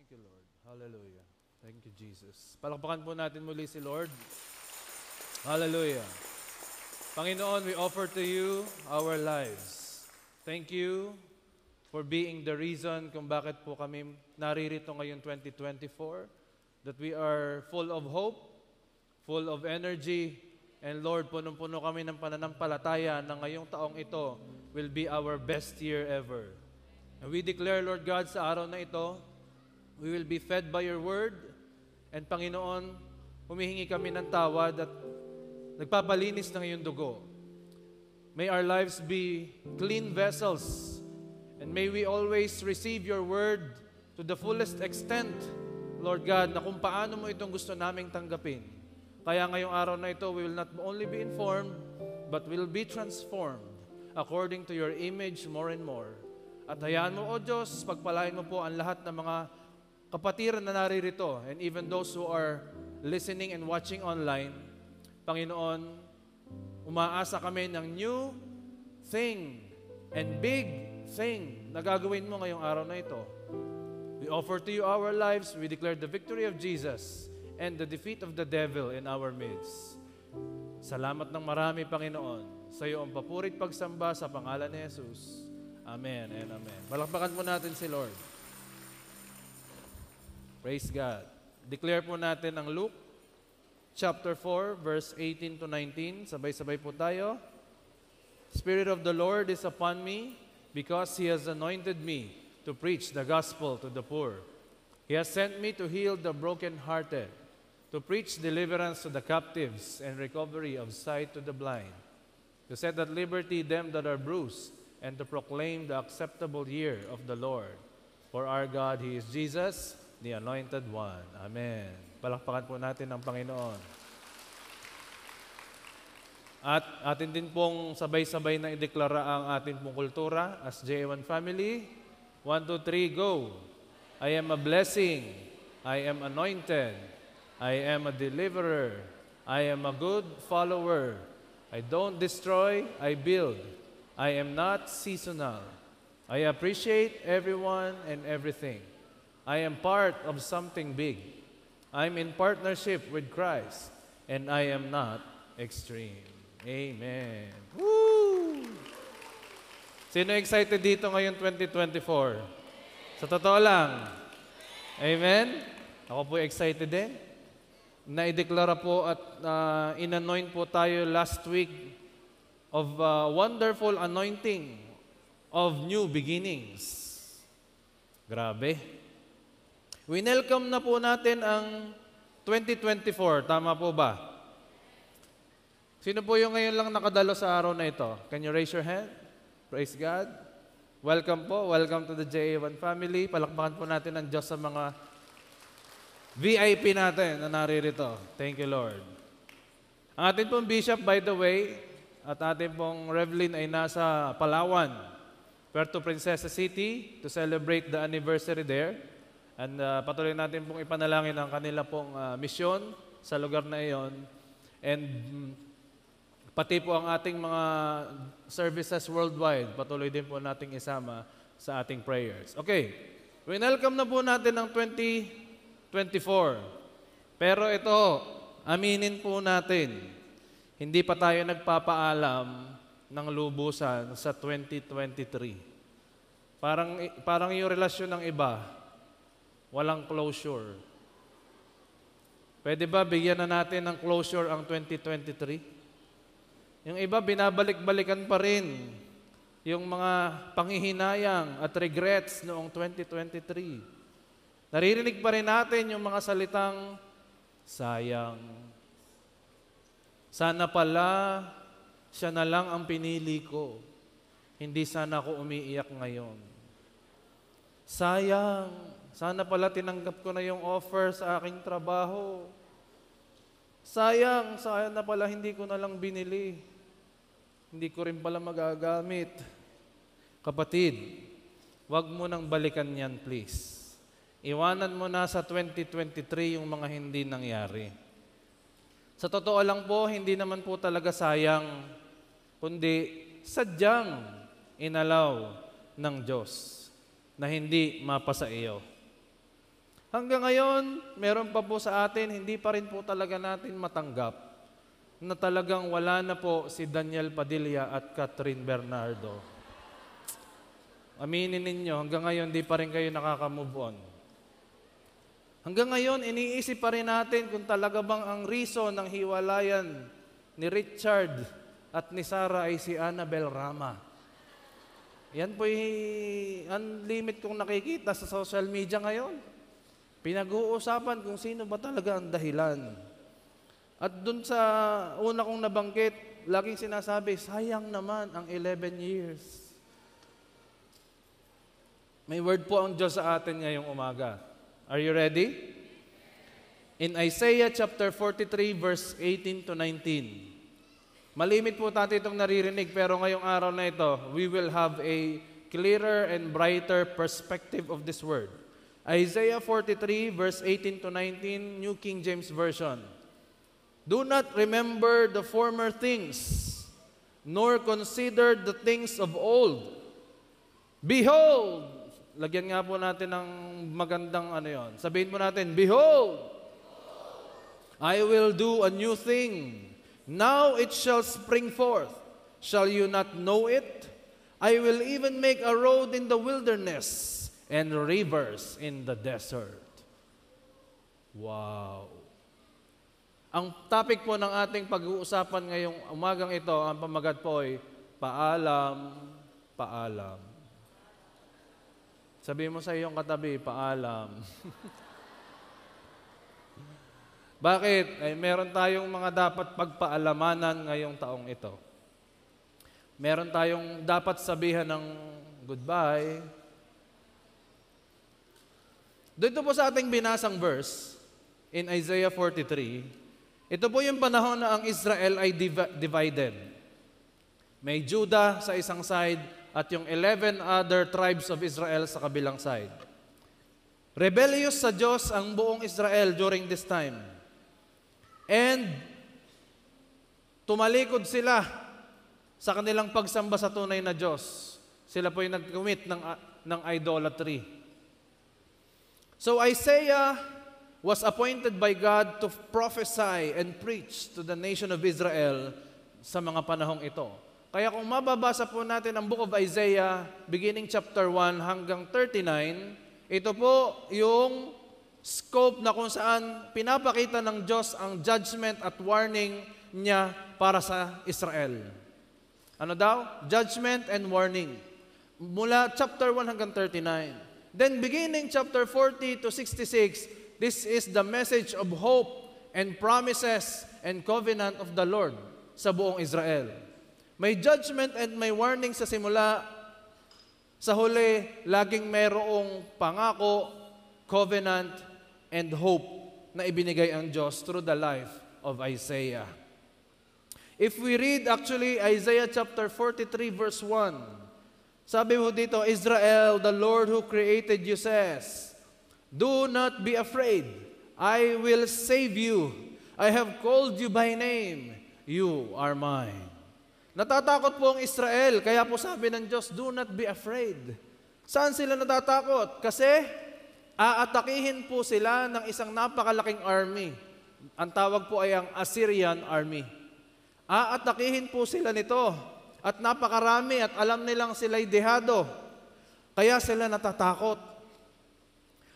Thank you, Lord. Hallelujah. Thank you, Jesus. Palakpakan po natin muli si Lord. Hallelujah. Panginoon, we offer to you our lives. Thank you for being the reason kung bakit po kami naririto ngayon 2024, that we are full of hope, full of energy, and Lord, punong-puno kami ng pananampalataya na ngayong taong ito will be our best year ever. And we declare, Lord God, sa araw na ito, we will be fed by your word. And Panginoon, humihingi kami ng tawad at nagpapalinis ng iyong dugo. May our lives be clean vessels. And may we always receive your word to the fullest extent, Lord God, na kung paano mo itong gusto naming tanggapin. Kaya ngayong araw na ito, we will not only be informed, but will be transformed according to your image more and more. At hayaan mo, O Diyos, pagpalain mo po ang lahat ng mga kapatiran na naririto, and even those who are listening and watching online. Panginoon, umaasa kami ng new thing and big thing na gagawin mo ngayong araw na ito. We offer to you our lives. We declare the victory of Jesus and the defeat of the devil in our midst. Salamat ng marami, Panginoon. Sa iyo ang papurit pagsamba sa pangalan ni Jesus. Amen and amen. Palakpakan po natin si Lord. Praise God. Declare po natin ang Luke chapter 4, verse 18 to 19. Sabay-sabay po tayo. Spirit of the Lord is upon me because He has anointed me to preach the gospel to the poor. He has sent me to heal the brokenhearted, to preach deliverance to the captives and recovery of sight to the blind, to set at liberty them that are bruised, and to proclaim the acceptable year of the Lord. For our God, He is Jesus, the Anointed One. Amen. Palakpakan po natin ang Panginoon. At atin din pong sabay-sabay na ideklara ang atin pong kultura as J1 family. 1, 2, 3, go! I am a blessing. I am anointed. I am a deliverer. I am a good follower. I don't destroy, I build. I am not seasonal. I appreciate everyone and everything. I am part of something big. I'm in partnership with Christ, and I am not extreme. Amen. Woo! Sino excited dito ngayon 2024? Sa totoo lang. Amen? Ako po excited din. Naideklara po at inanoint po tayo last week of wonderful anointing of new beginnings. Grabe. Winelcome na po natin ang 2024. Tama po ba? Sino po yung ngayon lang nakadalo sa araw na ito? Can you raise your hand? Praise God. Welcome po. Welcome to the JA1 family. Palakpakan po natin ang Diyos sa mga VIP natin na naririto. Thank you, Lord. Ang ating pong bishop, by the way, at ating pong Revlin ay nasa Palawan, Puerto Princesa City, to celebrate the anniversary there. And patuloy natin pong ipanalangin ang kanila pong misyon sa lugar na iyon. And pati po ang ating mga services worldwide, patuloy din po nating isama sa ating prayers. Okay, welcome na po natin ang 2024. Pero ito, aminin po natin, hindi pa tayo nagpapaalam ng lubusan sa 2023. Parang yung relasyon ng iba, walang closure. Pwede ba bigyan na natin ng closure ang 2023? Yung iba, binabalik-balikan pa rin yung mga panghihinayang at regrets noong 2023. Naririnig pa rin natin yung mga salitang, sayang. Sana pala, siya na lang ang pinili ko. Hindi sana ako umiiyak ngayon. Sayang. Sana pala tinanggap ko na yung offer sa aking trabaho. Sayang na pala hindi ko na lang binili. Hindi ko rin pala magagamit. Kapatid, wag mo nang balikan yan, please. Iwanan mo na sa 2023 yung mga hindi nangyari. Sa totoo lang po, hindi naman po talaga sayang, kundi sadyang inalaw ng Diyos na hindi mapasa iyo. Hanggang ngayon, meron pa po sa atin, hindi pa rin po talaga natin matanggap na talagang wala na po si Daniel Padilla at Catherine Bernardo. Aminin ninyo, hanggang ngayon, hindi pa rin kayo nakaka-move on. Hanggang ngayon, iniisip pa rin natin kung talaga bang ang reason ng hiwalayan ni Richard at ni Sarah ay si Annabel Rama. Yan po ang limit kong nakikita sa social media ngayon. Pinag-uusapan kung sino ba talaga ang dahilan. At dun sa una kong nabanggit, laging sinasabi, sayang naman ang 11 years. May word po ang Diyos sa atin ngayong umaga. Are you ready? In Isaiah chapter 43 verse 18 to 19. Malimit po natin itong naririnig, pero ngayong araw na ito, we will have a clearer and brighter perspective of this word. Isaiah 43 verse 18 to 19, New King James Version. Do not remember the former things, nor consider the things of old. Behold! Lagyan nga po natin ng magandang ano yon. Sabihin po natin, behold! I will do a new thing. Now it shall spring forth. Shall you not know it? I will even make a road in the wilderness and rivers in the desert. Wow! Ang topic po ng ating pag-uusapan ngayong umagang ito, ang pamagat po ay paalam, paalam. Sabihin mo sa iyong katabi, paalam. Bakit? Ay meron tayong mga dapat pagpaalamanan ngayong taong ito. Meron tayong dapat sabihan ng goodbye. Dito po sa ating binasang verse, in Isaiah 43, ito po yung panahon na ang Israel ay divided. May Judah sa isang side at yung 11 other tribes of Israel sa kabilang side. Rebellious sa Diyos ang buong Israel during this time. And tumalikod sila sa kanilang pagsamba sa tunay na Diyos. Sila po yung nag-commit ng idolatry. So Isaiah was appointed by God to prophesy and preach to the nation of Israel sa mga panahong ito. Kaya kung mababasa po natin ang book of Isaiah, beginning chapter 1 hanggang 39, ito po yung scope na kung saan pinapakita ng Diyos ang judgment at warning niya para sa Israel. Ano daw? Judgment and warning. Mula chapter 1 hanggang 39. Then beginning chapter 40 to 66, this is the message of hope and promises and covenant of the Lord sa buong Israel. May judgment and may warning sa simula. Sa huli, laging mayroong pangako, covenant, and hope na ibinigay ang Diyos through the life of Isaiah. If we read actually Isaiah chapter 43 verse 1, sabi mo dito, Israel, the Lord who created you says, do not be afraid. I will save you. I have called you by name. You are mine. Natatakot po ang Israel, kaya po sabi ng Diyos, do not be afraid. Saan sila natatakot? Kasi aatakihin po sila ng isang napakalaking army. Ang tawag po ay ang Assyrian army. Aatakihin po sila nito. At napakarami at alam nilang sila'y dehado. Kaya sila natatakot.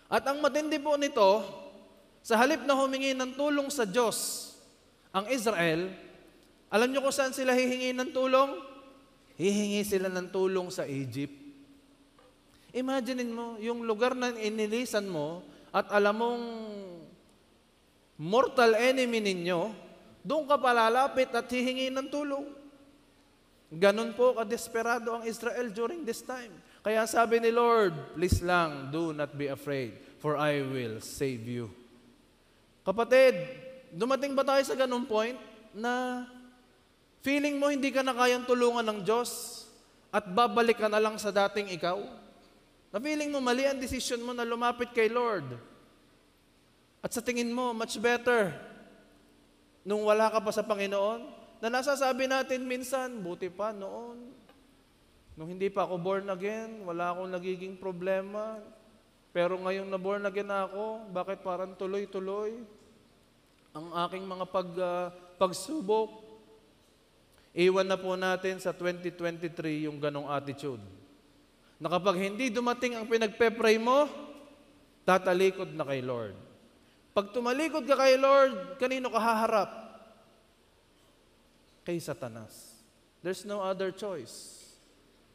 At ang matindi po nito, sa halip na humingi ng tulong sa Diyos, ang Israel, alam niyo kung saan sila hihingi ng tulong? Hihingi sila ng tulong sa Egypt. Imaginin mo, yung lugar na inilisan mo at alam mong mortal enemy ninyo, doon ka palalapit at hihingi ng tulong. Ganun po kadesperado ang Israel during this time. Kaya sabi ni Lord, please lang, do not be afraid, for I will save you. Kapatid, dumating ba tayo sa ganung point na feeling mo hindi ka na kayang tulungan ng Diyos at babalik ka na lang sa dating ikaw? Na feeling mo mali ang decision mo na lumapit kay Lord. At sa tingin mo, much better nung wala ka pa sa Panginoon? Na nasasabi natin minsan, buti pa noon. Nung hindi pa ako born again, wala akong nagiging problema. Pero ngayong na born again na ako, bakit parang tuloy-tuloy ang aking mga pagsubok? Iwan na po natin sa 2023 yung ganong attitude. Na kapag hindi dumating ang pinagpe-pray mo, tatalikod na kay Lord. Pag tumalikod ka kay Lord, kanino ka haharap? Kay Satanas. There's no other choice.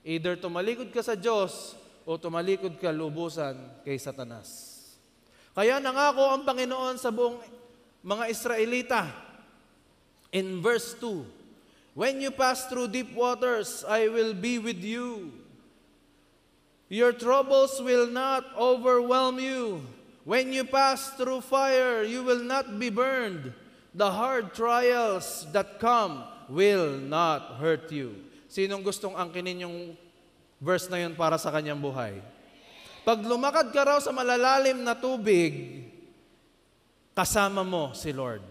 Either tumalikod ka sa Diyos o tumalikod ka lubusan kay Satanas. Kaya nangako ang Panginoon sa buong mga Israelita in verse 2, "When you pass through deep waters, I will be with you. Your troubles will not overwhelm you. When you pass through fire, you will not be burned. The hard trials that come will not hurt you." Sinong gustong angkinin yung verse na yun para sa kanyang buhay? Pag lumakad ka raw sa malalalim na tubig, kasama mo si Lord.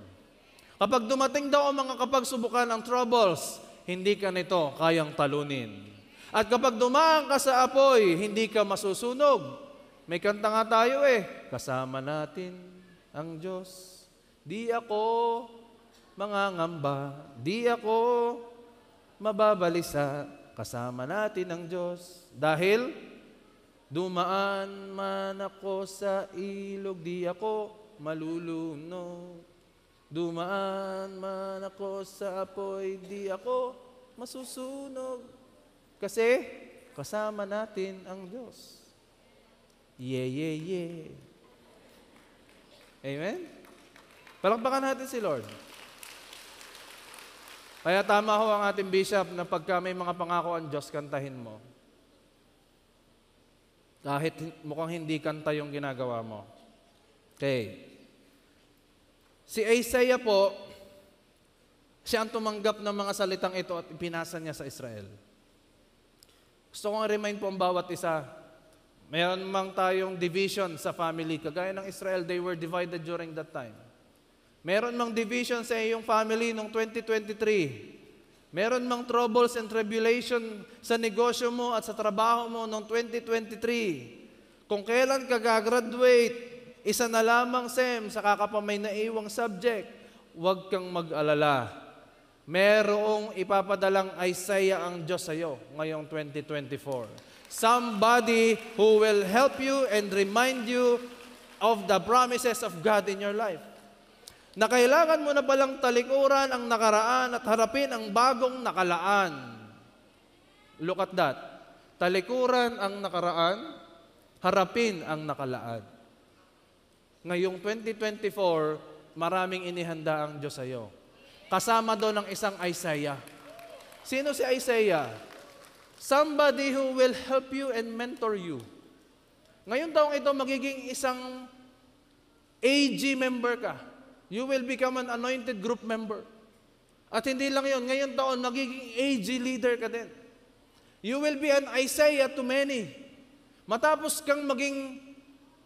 Kapag dumating daw ang mga kapagsubukan ng troubles, hindi ka nito kayang talunin. At kapag dumaan ka sa apoy, hindi ka masusunog. May kanta nga tayo kasama natin ang Diyos. Di ako mangangamba, di ako mababalisa, kasama natin ang Diyos. Dahil dumaan man ako sa ilog, di ako malulunod. Dumaan man ako sa apoy, di ako masusunog. Kasi kasama natin ang Diyos. Yeah, yeah, yeah. Amen? Palakpakan natin si Lord. Kaya tama ho ang ating bishop na pagka may mga pangako ang Diyos, kantahin mo. Kahit mukhang hindi kanta yung ginagawa mo. Okay. Si Isaiah po, siya ang tumanggap ng mga salitang ito at ipinasa niya sa Israel. Gusto kong remind po ang bawat isa. Mayroon mang tayong division sa family. Kagaya ng Israel, they were divided during that time. Meron mang division sa iyong family noong 2023. Meron mang troubles and tribulation sa negosyo mo at sa trabaho mo noong 2023. Kung kailan ka gagraduate, isa na lamang SEM sa kakapamay na iwang subject, huwag kang mag-alala. Merong ipapadalang Isaiah ang Diyos sa iyo ngayong 2024. Somebody who will help you and remind you of the promises of God in your life. Na kailangan mo na palang talikuran ang nakaraan at harapin ang bagong nakalaan. Look at that. Talikuran ang nakaraan, harapin ang nakalaan. Ngayong 2024, maraming inihanda ang Diyos sa iyo. Kasama doon ng isang Isaiah. Sino si Isaiah? Somebody who will help you and mentor you. Ngayon taong ito, magiging isang AG member ka. You will become an anointed group member. At hindi lang yun, ngayon taon, magiging AG leader ka din. You will be an Isaiah to many. Matapos kang maging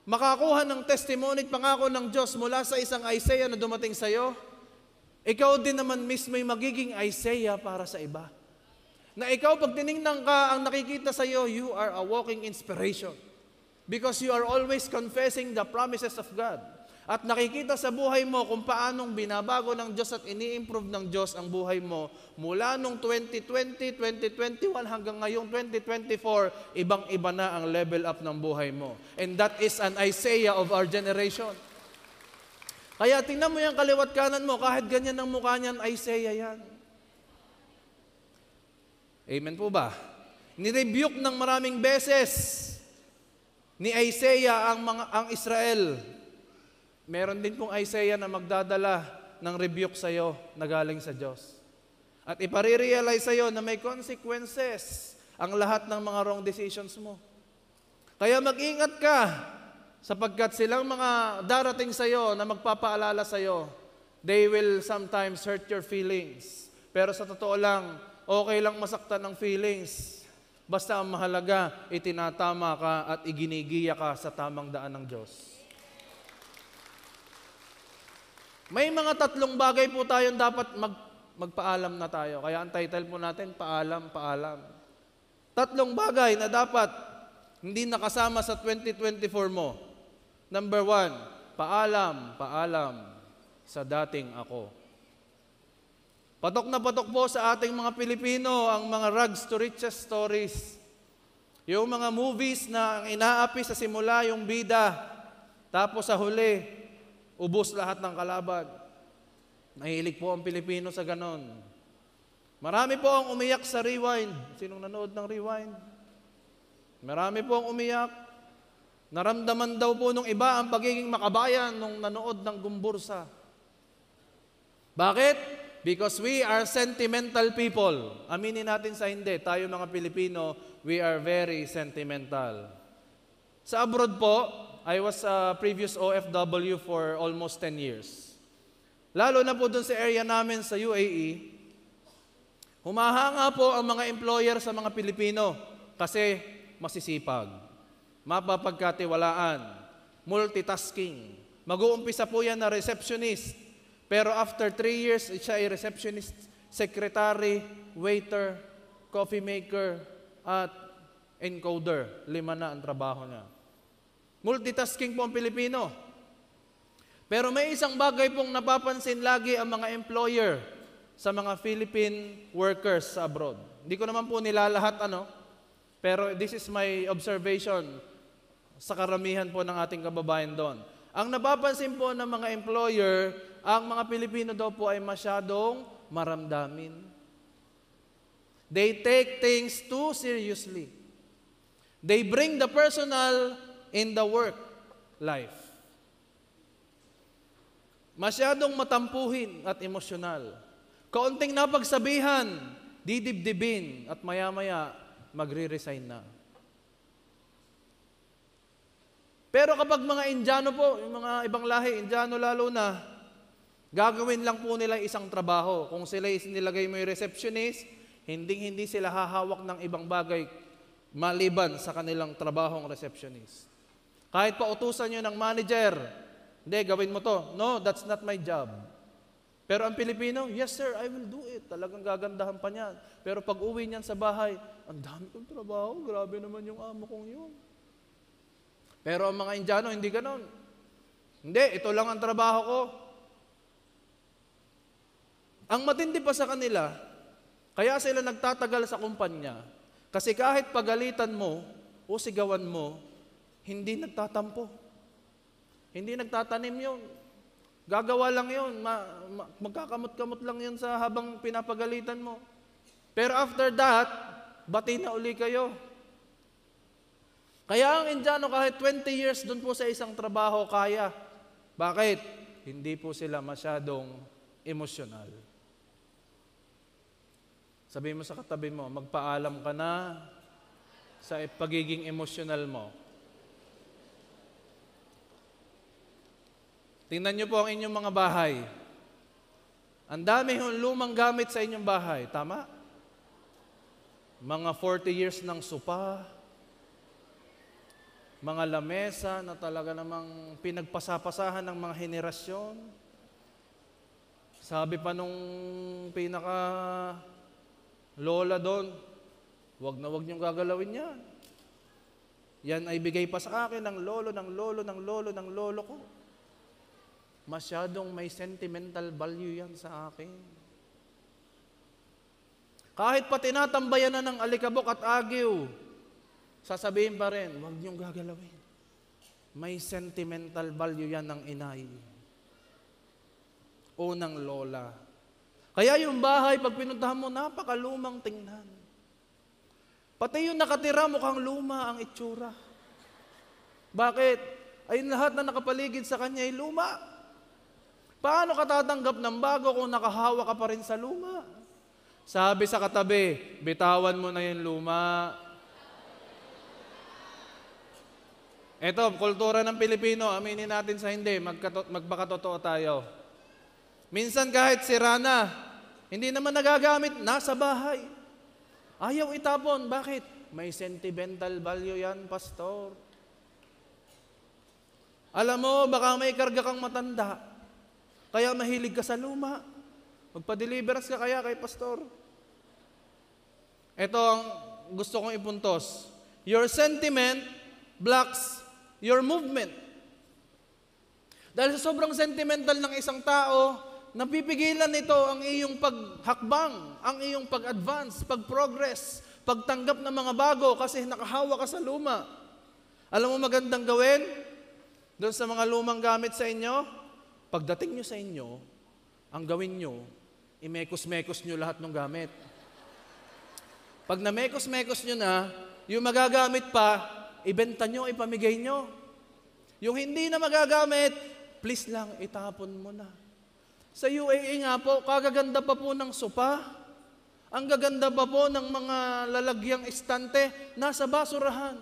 makakuha ng testimony at pangako ng Diyos mula sa isang Isaiah na dumating sa iyo, ikaw din naman mismo ay magiging Isaiah para sa iba. Na ikaw, pag tinignan ka, ang nakikita sa iyo, you are a walking inspiration. Because you are always confessing the promises of God. At nakikita sa buhay mo kung paanong binabago ng Diyos at ini-improve ng Diyos ang buhay mo. Mula nung 2020, 2021 hanggang ngayong 2024, ibang-iba na ang level up ng buhay mo. And that is an Isaiah of our generation. Kaya tingnan mo yung kaliwat kanan mo, kahit ganyan ang mukha niyan, Isaiah yan. Amen po ba? Nirebuke ng maraming beses ni Isaiah ang Israel. Meron din pong Isaiah na magdadala ng rebuke sa iyo na galing sa Diyos. At ipare-realize sa iyo na may consequences ang lahat ng mga wrong decisions mo. Kaya mag-ingat ka sapagkat silang mga darating sa iyo na magpapaalala sa iyo, they will sometimes hurt your feelings. Pero sa totoo lang, okay lang masaktan ng feelings. Basta ang mahalaga, itinatama ka at iginigiya ka sa tamang daan ng Diyos. May mga tatlong bagay po tayong dapat magpaalam na tayo. Kaya ang title po natin, Paalam, Paalam. Tatlong bagay na dapat hindi nakasama sa 2024 mo. Number 1, paalam sa dating ako. Patok na patok po sa ating mga Pilipino ang mga rags to riches stories. Yung mga movies na inaapi sa simula yung bida, tapos sa huli, ubos lahat ng kalaban. Nahilig po ang Pilipino sa ganon. Marami po ang umiyak sa Rewind. Sinong nanood ng Rewind? Marami po ang umiyak. Naramdaman daw po nung iba ang pagiging makabayan nung nanood ng Gumbursa. Bakit? Because we are sentimental people. Aminin natin sa hindi, tayo mga Pilipino, we are very sentimental. Sa abroad po, I was a previous OFW for almost 10 years. Lalo na po dun sa area namin sa UAE, humahanga po ang mga employer sa mga Pilipino kasi masisipag, mapapagkatiwalaan, multitasking. Mag-uumpisa po yan na receptionist. Pero after 3 years, siya ay receptionist, secretary, waiter, coffee maker, at encoder. 5 na ang trabaho niya. Multitasking po ang Pilipino. Pero may isang bagay pong napapansin lagi ang mga employer sa mga Philippine workers sa abroad. Hindi ko naman po nilalahat pero this is my observation sa karamihan po ng ating kababayan doon. Ang napapansin po ng mga employer, ang mga Pilipino daw po ay masyadong maramdamin. They take things too seriously. They bring the personal in the work life. Masyadong matampuhin at emosyonal. Kaunting napagsabihan, didibdibin at maya-maya magre-resign na. Pero kapag mga Indiano po, yung mga ibang lahi, Indiano lalo na, gagawin lang po nila isang trabaho. Kung sila nilagay mo yung receptionist, hindi sila hahawak ng ibang bagay maliban sa kanilang trabahong receptionist. Kahit pa utusan nyo ng manager, hindi, gawin mo to. No, that's not my job. Pero ang Pilipino, yes sir, I will do it. Talagang gagandahan pa niyan. Pero pag uwi niyan sa bahay, ang dami kong trabaho, grabe naman yung amo kong yun. Pero ang mga Indiano, hindi ganon. Hindi, ito lang ang trabaho ko. Ang matindi pa sa kanila, kaya sila nagtatagal sa kumpanya, kasi kahit pagalitan mo o sigawan mo, hindi nagtatampo. Hindi nagtatanim yun. Gagawa lang yun. Magkakamot-kamot lang yun sa habang pinapagalitan mo. Pero after that, bati na uli kayo. Kaya ang Indiano kahit 20 years doon po sa isang trabaho kaya. Bakit? Hindi po sila masyadong emosyonal. Sabihin mo sa katabi mo, magpaalam ka na sa pagiging emosyonal mo. Tingnan niyo po ang inyong mga bahay. Ang dami lumang gamit sa inyong bahay. Tama? Mga 40 years ng sopa, mga lamesa na talaga namang pinagpasapasahan ng mga henerasyon. Sabi pa nung pinaka lola doon, wag na wag niyong gagalawin yan. Yan ay bigay pa sa akin ng lolo, ng lolo, ng lolo, ng lolo ko. Masyadong may sentimental value yan sa akin. Kahit pa tinatambayan na ng alikabok at agiw, sasabihin pa rin, huwag niyong gagalawin. May sentimental value yan ng inay o ng lola. Kaya yung bahay, pag pinuntahan mo, napakalumang tingnan. Pati yung nakatira, mukhang luma ang itsura. Bakit? Ay lahat na nakapaligid sa kanya ay luma. Paano ka tatanggap ng bago kung nakahawa ka pa rin sa luma? Sabi sa katabi, bitawan mo na yung luma. Ito, kultura ng Pilipino, aminin natin sa hindi, magpakatotoo tayo. Minsan kahit sira na, hindi naman nagagamit, nasa bahay. Ayaw itapon, bakit? May sentimental value yan, pastor. Alam mo, baka may karga kang matanda, kaya mahilig ka sa luma. Magpa-deliverance ka kaya kay pastor. Ito ang gusto kong ipuntos. Your sentiment blocks your movement. Dahil sa sobrang sentimental ng isang tao, napipigilan nito ang iyong paghakbang, ang iyong pag-advance, pag-progress, pagtanggap ng mga bago kasi nakahawa ka sa luma. Alam mo magandang gawin? Doon sa mga lumang gamit sa inyo, pagdating nyo sa inyo, ang gawin nyo, imekos-mekos nyo lahat ng gamit. Pag namekos-mekos nyo na, yung magagamit pa, ibenta nyo, ipamigay nyo. Yung hindi na magagamit, please lang, itapon mo na. Sa UAE nga po, kagaganda pa po ng sopa. Ang gaganda pa po ng mga lalagyang estante, nasa basurahan.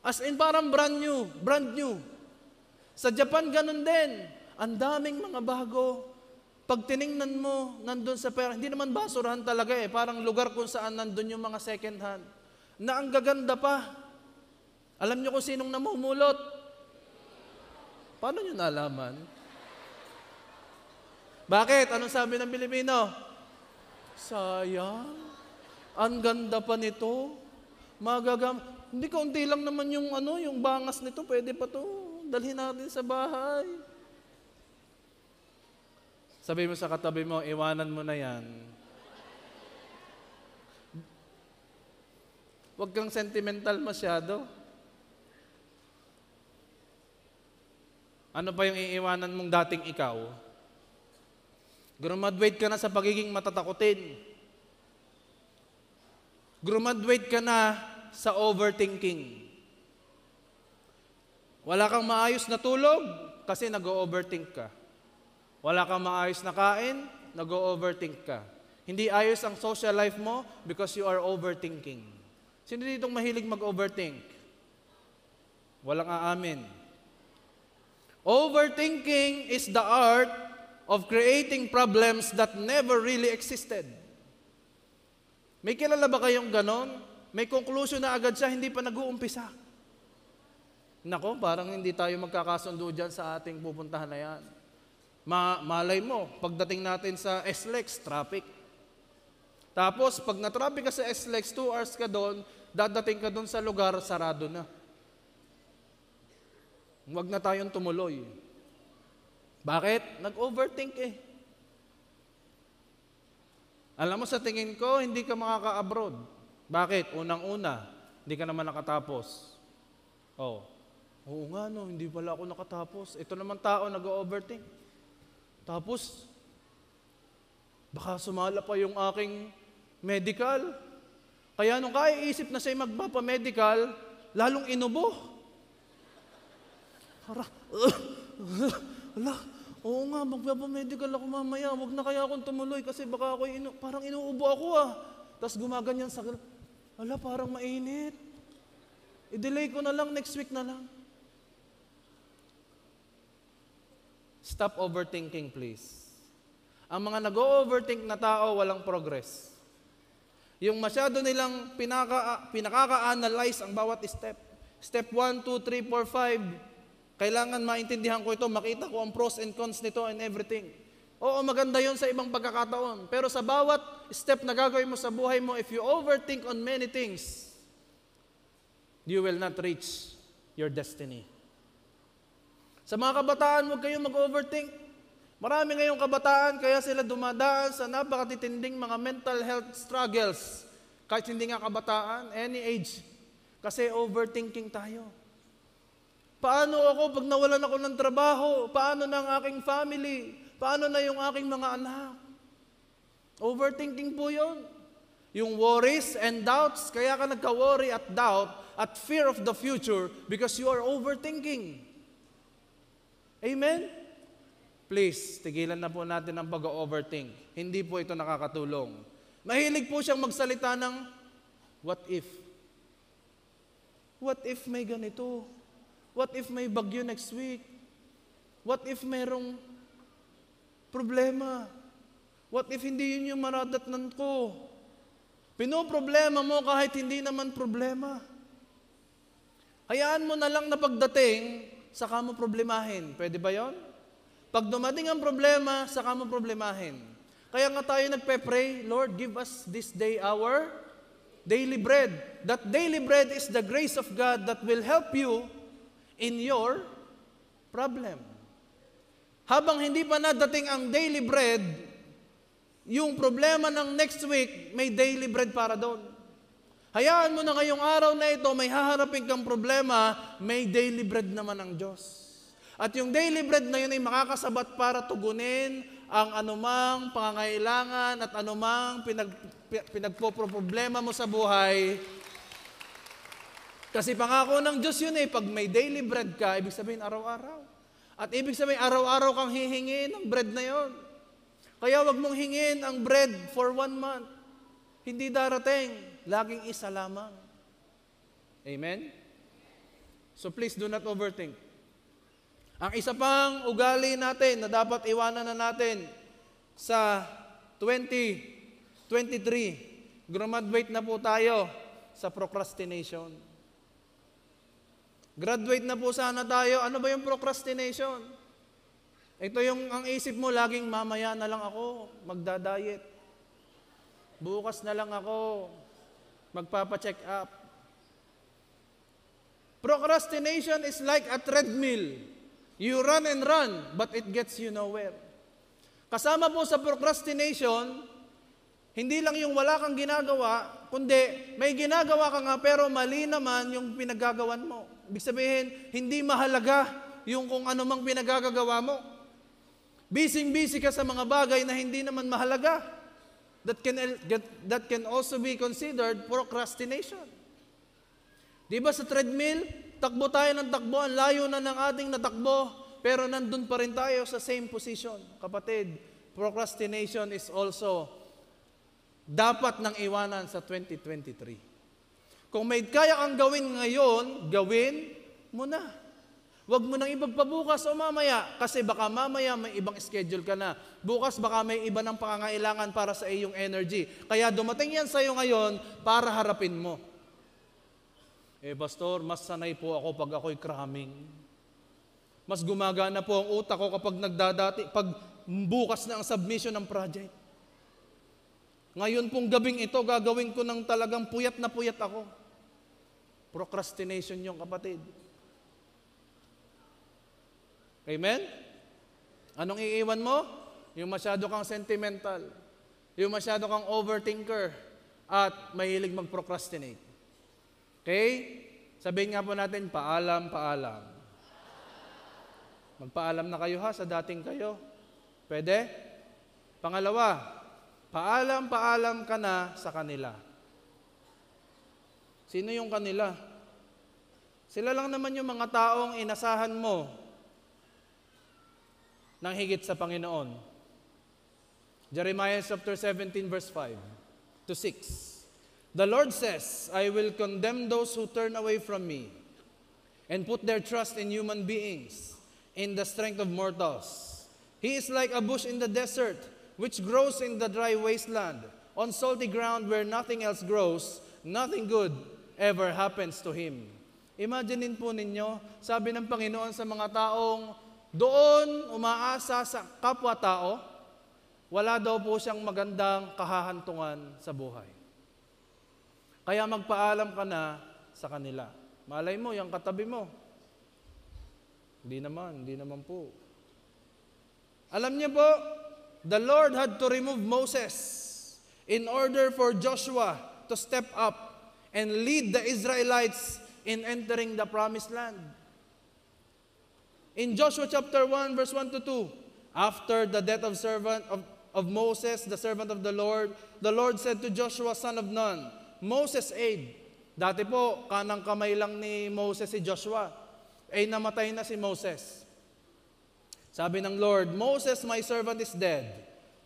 As in parang brand new. Sa Japan, ganun din. Ang daming mga bago. Pag tiningnan mo, nandun sa pera, hindi naman basurahan talaga parang lugar kung saan nandun yung mga second hand. Na ang gaganda pa. Alam niyo kung sinong namumulot? Paano niyo nalaman? Bakit? Anong sabi ng Pilipino? Sayang. Ang ganda pa nito. Hindi kaunti lang naman yung bangas nito, pwede pa to. Dalhin natin sa bahay. Sabi mo sa katabi mo, iwanan mo na yan. Huwag kang sentimental masyado. Ano pa yung iiwanan mong dating ikaw? Graduate ka na sa pagiging matatakutin. Graduate ka na sa overthinking. Wala kang maayos na tulog kasi nag-overthink ka. Wala kang maayos na kain, nag-overthink ka. Hindi ayos ang social life mo because you are overthinking. Sino ditong mahilig mag-overthink? Walang aamin. Overthinking is the art of creating problems that never really existed. May kilala ba kayong ganon? May conclusion na agad siya, hindi pa nag-uumpisa. Nako, parang hindi tayo magkakasundo dyan sa ating pupuntahan na yan. Malay mo, pagdating natin sa SLEX, traffic. Tapos, pag na-traffic ka sa SLEX, 2 hours ka doon, dadating ka doon sa lugar, sarado na. Huwag na tayong tumuloy. Bakit? Nag-overthink Alam mo, sa tingin ko, hindi ka makaka-abroad. Bakit? Unang-una, hindi ka naman nakatapos. Oo nga hindi pala ako nakatapos. Ito naman tao nag-overthink. Tapos, baka sumala pa yung aking medical. Kaya nung kaiisip na siya'y magpapamedical, lalong inubo. Oo nga, magpapamedical ako mamaya. Huwag na kaya akong tumuloy kasi baka ako parang inuubo ako Tapos gumaganyan sa parang mainit. I-delay ko na lang, next week na lang. Stop overthinking, please. Ang mga nag-overthink na tao, walang progress. Yung masyado nilang pinakaka-analyze ang bawat step. Step 1, 2, 3, 4, 5. Kailangan maintindihan ko ito, makita ko ang pros and cons nito and everything. Oo, maganda yon sa ibang pagkakataon. Pero sa bawat step na gagawin mo sa buhay mo, if you overthink on many things, you will not reach your destiny. Sa mga kabataan, huwag kayong mag-overthink. Marami ngayong kabataan, kaya sila dumadaan sa napakatitinding mga mental health struggles. Kahit hindi nga kabataan, any age. Kasi overthinking tayo. Paano ako pag nawalan ako ng trabaho? Paano na ang aking family? Paano na yung aking mga anak? Overthinking po yun. Yung worries and doubts, kaya ka nagka-worry at doubt at fear of the future because you are overthinking. Amen? Please, tigilan na po natin ang pag-overthink. Hindi po ito nakakatulong. Mahilig po siyang magsalita ng, what if? What if may ganito? What if may bagyo next week? What if mayroong problema? What if hindi yun yung maradatnan ko? Pinoproblema mo kahit hindi naman problema. Hayaan mo na lang na pagdating, saka mo problemahin. Pwede ba yon? Pag dumating ang problema, saka mo problemahin. Kaya nga tayo nagpe-pray, Lord, give us this day our daily bread. That daily bread is the grace of God that will help you in your problem. Habang hindi pa nadating ang daily bread, yung problema ng next week, may daily bread para doon. Hayaan mo na ngayong araw na ito, may haharapin kang problema, may daily bread naman ang Diyos. At yung daily bread na yun ay makakasabat para tugunin ang anumang pangangailangan at anumang pinagpoproblema mo sa buhay. Kasi pangako ng Diyos yun pag may daily bread ka, ibig sabihin araw-araw. At ibig sabihin araw-araw kang hihingi ng bread na yon. Kaya wag mong hingin ang bread for 1 month. Hindi darating, laging isa lamang. Amen? So please do not overthink. Ang isa pang ugali natin na dapat iwanan na natin sa 2023, graduate na po tayo sa procrastination. Graduate na po sana tayo. Ano ba yung procrastination? Ito yung ang isip mo, laging mamaya na lang ako magda-diet. Bukas na lang ako magpapa-check up. Procrastination is like a treadmill. You run and run, but it gets you nowhere. Kasama po sa procrastination, hindi lang yung wala kang ginagawa, kundi may ginagawa ka nga pero mali naman yung pinagagawan mo. Ibig sabihin, hindi mahalaga yung kung ano mang pinagagawa mo. Busy-busy ka sa mga bagay na hindi naman mahalaga. That can also be considered procrastination. Di ba sa treadmill, takbo tayo ng takbo, ang layo na ng ating natakbo, pero nandun pa rin tayo sa same position. Kapatid, procrastination is also dapat nang iwanan sa 2023. Kung may kaya kang gawin ngayon, gawin mo na. Huwag mo nang ipagpabukas o mamaya, kasi baka mamaya may ibang schedule ka na. Bukas baka may iba ng pangangailangan para sa iyong energy. Kaya dumating yan sa iyo ngayon para harapin mo. Pastor, mas sanay po ako pag ako'y cramming. Mas gumagana po ang utak ko kapag pag bukas na ang submission ng project. Ngayon pong gabing ito, gagawin ko ng talagang puyat na puyat ako. Procrastination yung kapatid. Amen? Anong iiwan mo? Yung masyado kang sentimental. Yung masyado kang overthinker. At mahilig mag-procrastinate. Okay? Sabihin nga po natin, paalam, paalam. Magpaalam na kayo ha, sa dating kayo. Pwede? Pangalawa, paalam, paalam ka na sa kanila. Sino yung kanila? Sila lang naman yung mga taong inasahan mo nang higit sa Panginoon. Jeremiah chapter 17 verse 5 to 6. The Lord says, I will condemn those who turn away from me and put their trust in human beings, in the strength of mortals. He is like a bush in the desert, which grows in the dry wasteland, on salty ground where nothing else grows, nothing good ever happens to him. Imaginein po ninyo, sabi ng Panginoon sa mga taong doon umaasa sa kapwa-tao, wala daw po siyang magandang kahahantungan sa buhay. Kaya magpaalam ka na sa kanila. Malay mo, yung katabi mo. Hindi naman po. Alam niyo po, the Lord had to remove Moses in order for Joshua to step up and lead the Israelites in entering the promised land. In Joshua chapter 1, verse 1 to 2, after the death of Moses, the servant of the Lord said to Joshua, son of Nun, Moses' aid. Dati po, kanang kamay lang ni Moses si Joshua. Namatay na si Moses. Sabi ng Lord, Moses, my servant, is dead.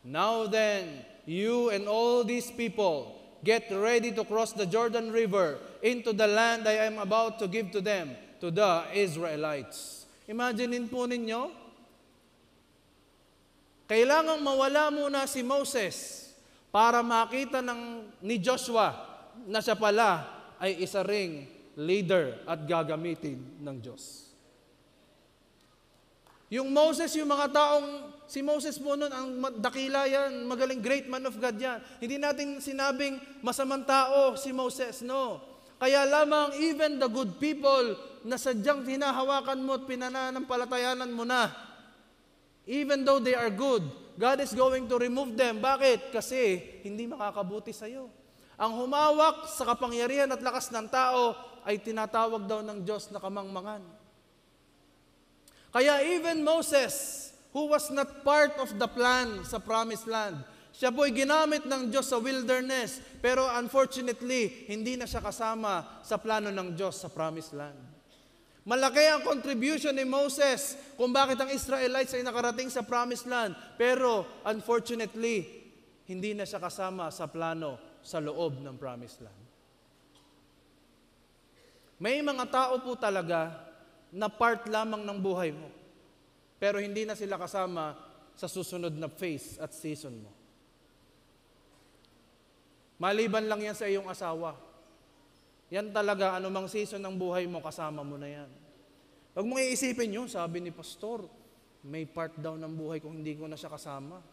Now then, you and all these people, get ready to cross the Jordan River into the land I am about to give to them, to the Israelites. Imaginein po ninyo, kailangang mawala muna si Moses para makita ni Joshua na siya pala ay isa ring leader at gagamitin ng Diyos. Yung Moses, yung mga taong, si Moses po nun, ang dakila yan, magaling great man of God yan. Hindi natin sinabing masamang tao si Moses, no. Kaya lamang even the good people na sadyang hinahawakan mo at pinananampalatayanan mo na, even though they are good, God is going to remove them. Bakit? Kasi hindi makakabuti sa'yo. Ang humawak sa kapangyarihan at lakas ng tao ay tinatawag daw ng Diyos na kamangmangan. Kaya even Moses, who was not part of the plan sa promised land, siya po'y ginamit ng Diyos sa wilderness, pero unfortunately, hindi na siya kasama sa plano ng Diyos sa promised land. Malaki ang contribution ni Moses kung bakit ang Israelites ay nakarating sa promised land, pero unfortunately, hindi na siya kasama sa plano sa loob ng promised land. May mga tao po talaga na part lamang ng buhay mo, pero hindi na sila kasama sa susunod na phase at season mo. Maliban lang yan sa iyong asawa. Yan talaga, anumang season ng buhay mo, kasama mo na yan. Huwag mong iisipin yun, sabi ni Pastor, may part daw ng buhay kung hindi ko na siya kasama.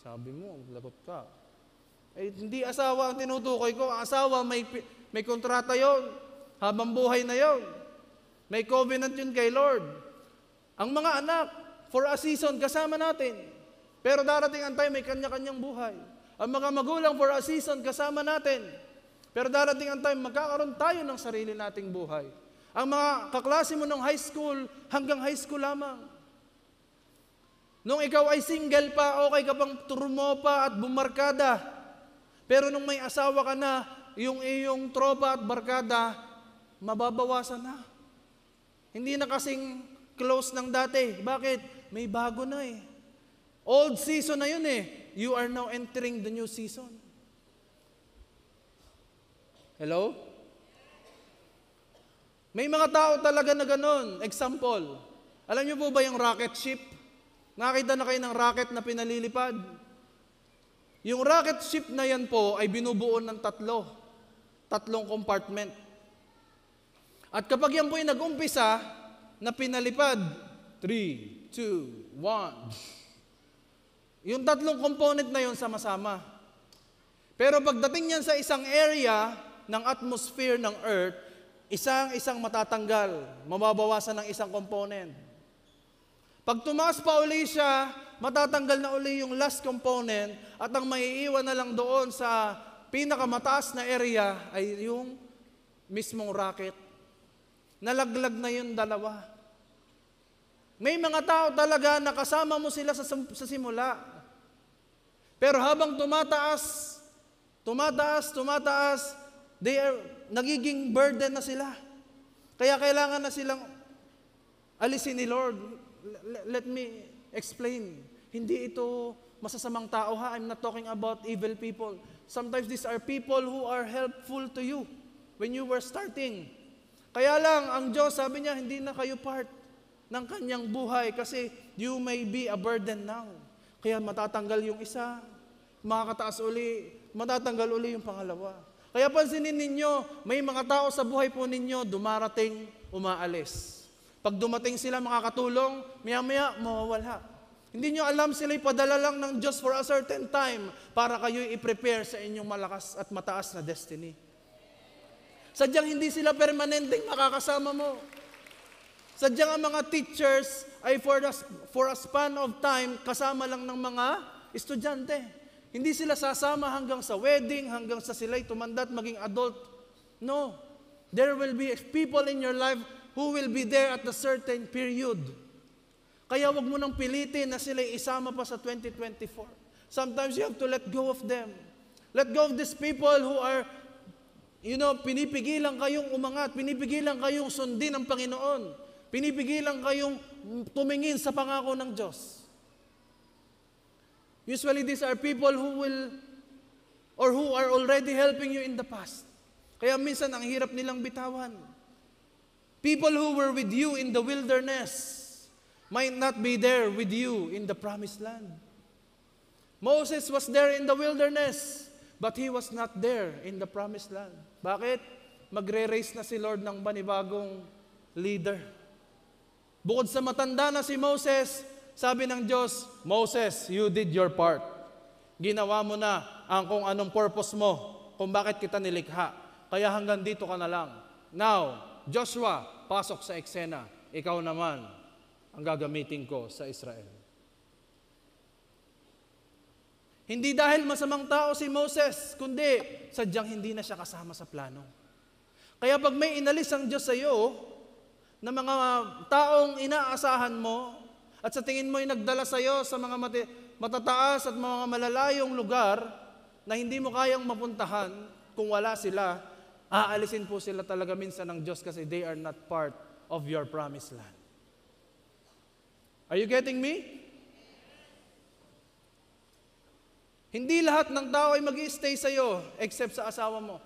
Sabi mo, lagot ka. Eh, hindi asawa ang tinutukoy ko. Ang asawa, may kontrata yon, habang buhay na yon. May covenant yun kay Lord. Ang mga anak, for a season, kasama natin. Pero darating ang time, may kanya-kanyang buhay. Ang mga magulang, for a season, kasama natin. Pero darating ang time, magkakaroon tayo ng sarili nating buhay. Ang mga kaklase mo ng high school, hanggang high school lamang. Nung ikaw ay single pa, okay ka pang turumopa at bumarkada. Pero nung may asawa ka na, yung iyong tropa at barkada, mababawasan na. Hindi na kasing close ng dati. Bakit? May bago na eh. Old season na yun eh. You are now entering the new season. Hello? May mga tao talaga na ganun. Example, alam niyo po ba yung rocket ship? Nakita na kayo ng rocket na pinalilipad? Yung rocket ship na yan po ay binubuo ng tatlong compartment. At kapag yan po ay nag-umpisa na pinalipad, 3, 2, 1, yung tatlong component na yon sama-sama. Pero pagdating yan sa isang area ng atmosphere ng Earth, isang matatanggal, mababawasan ng isang component. Pag tumaas pa uli siya, matatanggal na uli yung last component at ang maiiwan na lang doon sa pinakamataas na area ay yung mismong rocket. Nalaglag na yung dalawa. May mga tao talaga na kasama mo sila sa simula. Pero habang tumataas, nagiging burden na sila. Kaya kailangan na silang alisin ni Lord. Let me explain. Hindi ito masasamang tao ha. I'm not talking about evil people. Sometimes these are people who are helpful to you when you were starting. Kaya lang, ang Diyos, sabi niya, hindi na kayo part ng kanyang buhay kasi you may be a burden now. Kaya matatanggal yung isa, makakataas uli, matatanggal uli yung pangalawa. Kaya pansinin ninyo, may mga tao sa buhay po ninyo, dumarating, umaalis. Pag dumating sila makakatulong, maya-maya, mawawala. Hindi nyo alam sila'y padala lang ng Diyos for a certain time para kayo'y i-prepare sa inyong malakas at mataas na destiny. Sadyang hindi sila permanenteng makakasama mo. Sadyang ang mga teachers ay for a span of time, kasama lang ng mga estudyante. Hindi sila sasama hanggang sa wedding, hanggang sa sila'y tumanda at maging adult. No. There will be people in your life who will be there at a certain period. Kaya wag mo nang pilitin na sila'y isama pa sa 2024. Sometimes you have to let go of them. Let go of these people who are pinipigilan kayong umangat, pinipigilan kayong sundin ang Panginoon, pinipigilan kayong tumingin sa pangako ng Diyos. Usually these are people who are already helping you in the past. Kaya minsan ang hirap nilang bitawan. People who were with you in the wilderness might not be there with you in the promised land. Moses was there in the wilderness, but he was not there in the promised land. Bakit? Magre-raise na si Lord ng panibagong leader. Bukod sa matanda na si Moses, sabi ng Diyos, Moses, you did your part. Ginawa mo na ang kung anong purpose mo, kung bakit kita nilikha. Kaya hanggang dito ka na lang. Now, Joshua, pasok sa eksena. Ikaw naman ang gagamitin ko sa Israel. Hindi dahil masamang tao si Moses, kundi sadyang hindi na siya kasama sa plano. Kaya pag may inalis ang Diyos sa iyo, na mga taong inaasahan mo, at sa tingin mo ay nagdala sa iyo sa mga matataas at mga malalayong lugar na hindi mo kayang mapuntahan kung wala sila, aalisin po sila talaga minsan ng Diyos kasi they are not part of your promised land. Are you getting me? Hindi lahat ng tao ay mag-i-stay sa iyo except sa asawa mo.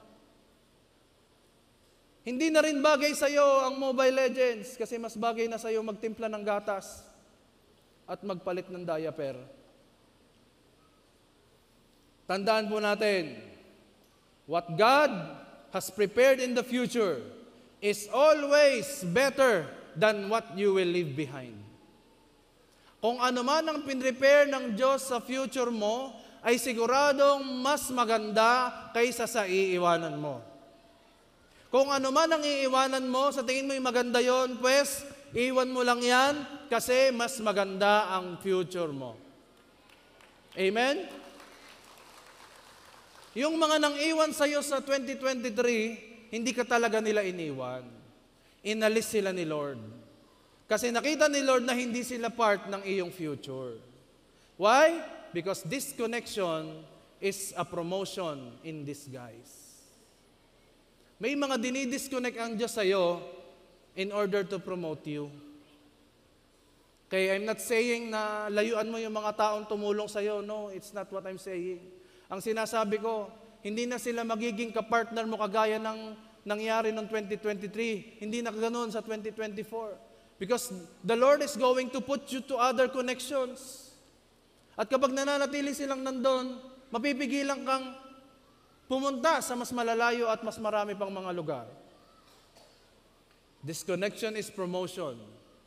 Hindi na rin bagay sa iyo ang Mobile Legends kasi mas bagay na sa iyo magtimpla ng gatas at magpalit ng diaper. Tandaan po natin, what God has prepared in the future is always better than what you will leave behind. Kung ano man ang pinrepare ng Diyos sa future mo, ay siguradong mas maganda kaysa sa iiwanan mo. Kung ano man ang iiwanan mo, sa tingin mo yung maganda yon, pues, iwan mo lang yan kasi mas maganda ang future mo. Amen? Yung mga nang iwan sa'yo sa 2023, hindi ka talaga nila iniwan. Inalis sila ni Lord. Kasi nakita ni Lord na hindi sila part ng iyong future. Why? Because this connection is a promotion in disguise. May mga dinidisconnect ang Diyos sa'yo in order to promote you. Kaya I'm not saying na layuan mo yung mga taong tumulong sa'yo. No, it's not what I'm saying. Ang sinasabi ko, hindi na sila magiging kapartner mo kagaya ng nangyari noong 2023. Hindi na ganoon sa 2024. Because the Lord is going to put you to other connections. At kapag nananatili silang nandun, mapipigilan kang pumunta sa mas malalayo at mas marami pang mga lugar. Disconnection is promotion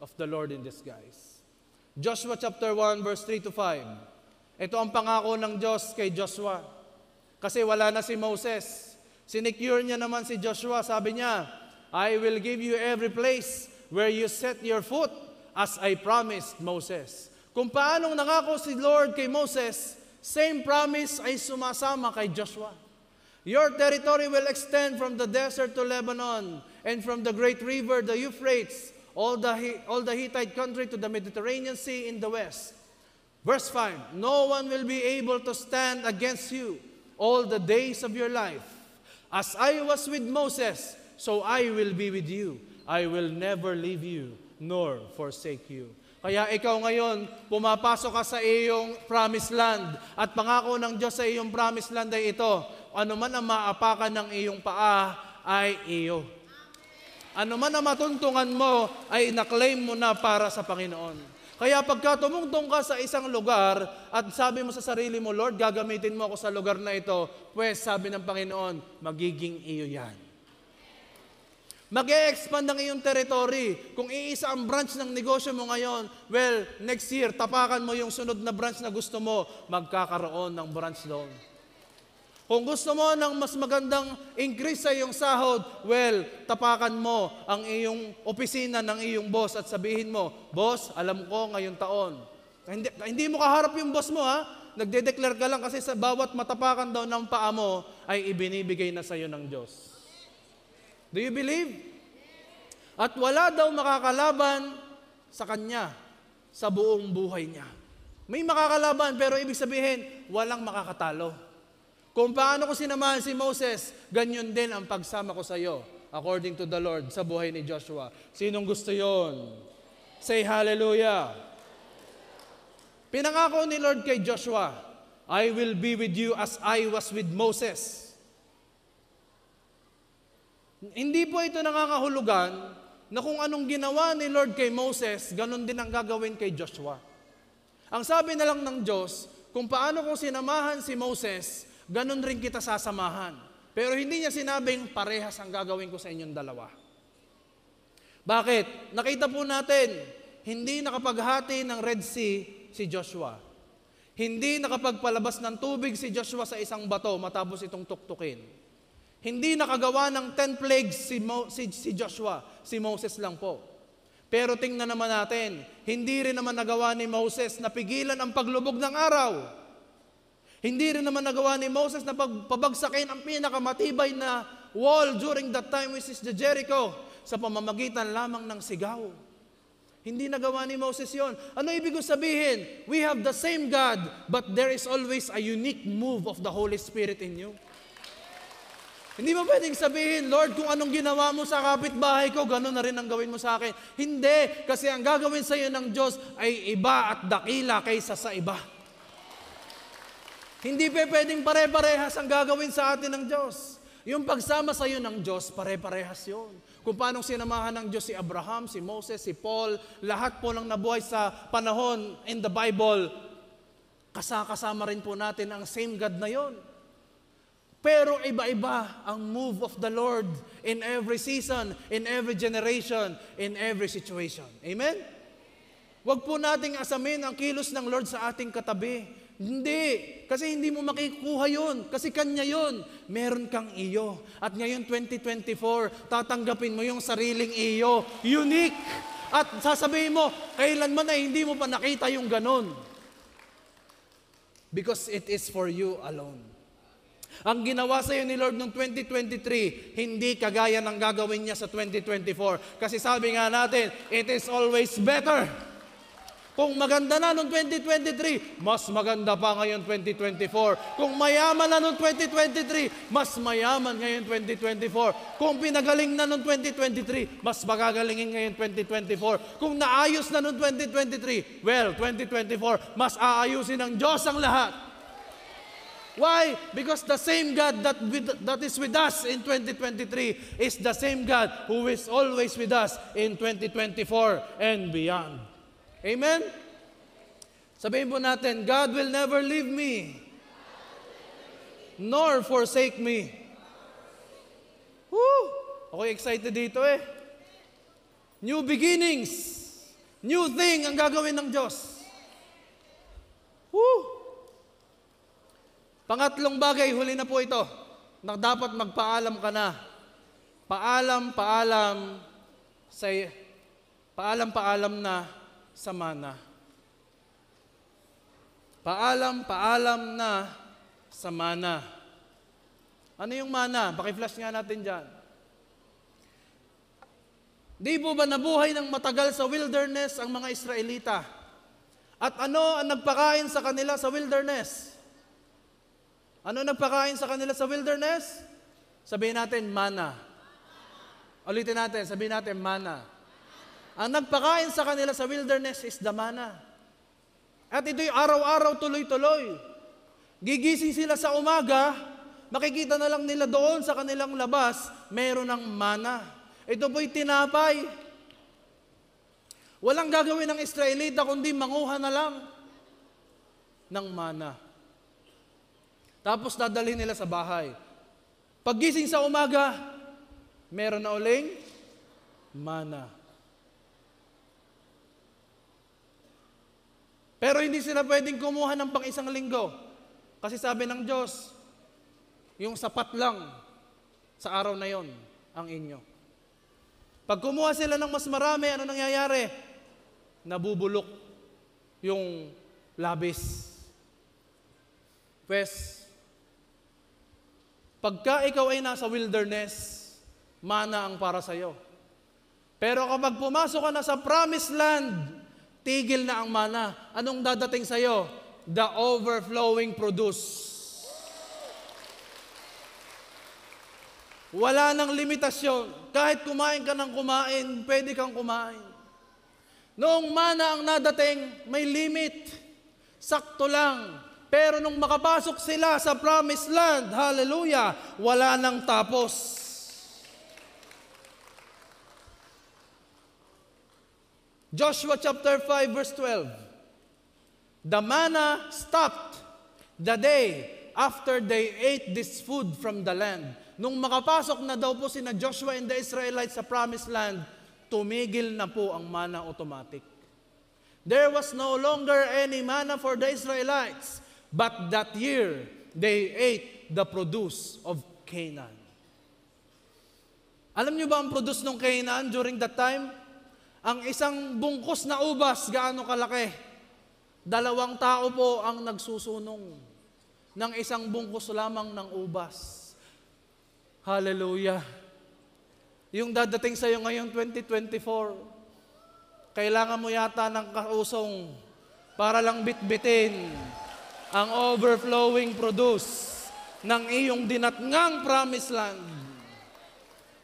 of the Lord in disguise. Joshua chapter 1 verse 3 to 5. Ito ang pangako ng Diyos kay Joshua. Kasi wala na si Moses. Sinecure niya naman si Joshua. Sabi niya, I will give you every place where you set your foot as I promised Moses. Kung paanong nangako si Lord kay Moses, same promise ay sumasama kay Joshua. Your territory will extend from the desert to Lebanon and from the great river, the Euphrates, all the Hittite country to the Mediterranean Sea in the west. Verse 5, no one will be able to stand against you all the days of your life. As I was with Moses, so I will be with you. I will never leave you nor forsake you. Kaya ikaw ngayon, pumapasok ka sa iyong promised land at pangako ng Diyos sa iyong promised land ay ito, ano man ang maapakan ng iyong paa ay iyo. Ano man ang matuntungan mo ay naklaim mo na para sa Panginoon. Kaya pagka tumungtong ka sa isang lugar at sabi mo sa sarili mo, Lord, gagamitin mo ako sa lugar na ito, pues sabi ng Panginoon, magiging iyo yan. Mag-e-expand ang iyong territory. Kung iisa ang branch ng negosyo mo ngayon, well, next year, tapakan mo yung sunod na branch na gusto mo, magkakaroon ng branch doon. Kung gusto mo ng mas magandang increase sa iyong sahod, well, tapakan mo ang iyong opisina ng iyong boss at sabihin mo, Boss, alam ko ngayong taon. Hindi mo kaharap yung boss mo, ha? Nagde-declare ka lang kasi sa bawat matapakan daw ng paa mo ay ibinibigay na sa iyo ng Diyos. Do you believe? At wala daw makakalaban sa kanya sa buong buhay niya. May makakalaban pero ibig sabihin, walang makakatalo. Kung paano ko sinamahan si Moses, ganyan din ang pagsama ko sa iyo, according to the Lord, sa buhay ni Joshua. Sinong gusto yon? Say hallelujah. Pinangako ni Lord kay Joshua, I will be with you as I was with Moses. Hindi po ito nangangahulugan na kung anong ginawa ni Lord kay Moses, ganun din ang gagawin kay Joshua. Ang sabi na lang ng Diyos, kung paano ko sinamahan si Moses, ganun rin kita sasamahan. Pero hindi niya sinabing parehas ang gagawin ko sa inyong dalawa. Bakit? Nakita po natin hindi nakapaghati ng Red Sea si Joshua. Hindi nakapagpalabas ng tubig si Joshua sa isang bato matapos itong tuktukin. Hindi nakagawa ng 10 plagues si Joshua, si Moses lang po. Pero tingnan naman natin, hindi rin naman nagawa ni Moses na pigilan ang paglubog ng araw. Hindi rin naman nagawa ni Moses na pabagsakin ang pinakamatibay na wall during that time, which is the Jericho, sa pamamagitan lamang ng sigaw. Hindi nagawa ni Moses yon. Ano ibig sabihin? We have the same God, but there is always a unique move of the Holy Spirit in you. Hindi mo pwedeng sabihin, Lord, kung anong ginawa mo sa kapitbahay ko, gano'n na rin ang gawin mo sa akin. Hindi, kasi ang gagawin sa iyo ng Diyos ay iba at dakila kaysa sa iba. Hindi pwedeng pare-parehas ang gagawin sa atin ng Diyos. Yung pagsama sa iyo ng Diyos, pare-parehas yun. Kung paano sinamahan ng Diyos si Abraham, si Moses, si Paul, lahat po ng nabuhay sa panahon in the Bible, kasama rin po natin ang same God na yon. Pero iba-iba ang move of the Lord in every season, in every generation, in every situation. Amen? Huwag po nating asamin ang kilos ng Lord sa ating katabi. Hindi. Kasi hindi mo makikuha yun. Kasi Kanya yun. Meron kang iyo. At ngayon 2024, tatanggapin mo yung sariling iyo. Unique. At sasabihin mo, kailanman ay hindi mo pa nakita yung ganon. Because it is for you alone. Ang ginawa sa iyo ni Lord noong 2023, hindi kagaya ng gagawin niya sa 2024. Kasi sabi nga natin, it is always better. Kung maganda na noong 2023, mas maganda pa ngayon 2024. Kung mayaman na noong 2023, mas mayaman ngayon 2024. Kung pinagaling na noong 2023, mas magagalingin ngayon 2024. Kung naayos na noong 2023, well, 2024, mas aayusin ng Diyos ang lahat. Why? Because the same God that is with us in 2023 is the same God who is always with us in 2024 and beyond. Amen? Sabihin po natin, God will never leave me, nor forsake me. Woo! Ako'y excited dito eh. New beginnings. New thing ang gagawin ng Diyos. Woo! Pangatlong bagay, huli na po ito, na dapat magpaalam ka na. Paalam na sa mana. Paalam na sa mana. Ano yung mana? Paki-flash nga natin dyan. Di po ba nabuhay ng matagal sa wilderness ang mga Israelita? At ano ang nagpakain sa kanila sa wilderness? Ano nagpakain sa kanila sa wilderness? Sabihin natin, mana. Ulitin natin, sabihin natin, mana. Ang nagpakain sa kanila sa wilderness is the mana. At ito'y araw-araw, tuloy-tuloy. Gigising sila sa umaga, makikita na lang nila doon sa kanilang labas, meron ng mana. Ito po'y tinapay. Walang gagawin ng Israelita kundi manguha na lang ng mana. Tapos dadalhin nila sa bahay. Paggising sa umaga, meron na uling mana. Pero hindi sila pwedeng kumuha ng pang-isang linggo. Kasi sabi ng Diyos, yung sapat lang sa araw na yon ang inyo. Pag kumuha sila ng mas marami, ano nangyayari? Nabubulok yung labis. Pues, pagka ikaw ay nasa wilderness, mana ang para sa'yo. Pero kapag pumasok ka na sa promised land, tigil na ang mana. Anong dadating sa'yo? The overflowing produce. Wala nang limitasyon. Kahit kumain ka ng kumain, pwede kang kumain. Noong mana ang nadating, may limit. Sakto lang. Pero nung makapasok sila sa promised land, hallelujah, wala nang tapos. Joshua chapter 5 verse 12. The manna stopped the day after they ate this food from the land. Nung makapasok na daw po sina Joshua and the Israelites sa promised land, tumigil na po ang mana automatic. There was no longer any manna for the Israelites, but that year they ate the produce of Canaan. Alam niyo ba ang produce ng Canaan during that time? Ang isang bungkus na ubas, gaano kalaki? 2 tao po ang nagsusunong ng isang bungkus lamang ng ubas. Hallelujah. Yung dadating sa iyo ngayong 2024, kailangan mo yata ng kausong para lang bitbitin ang overflowing produce ng iyong dinatngang promised land.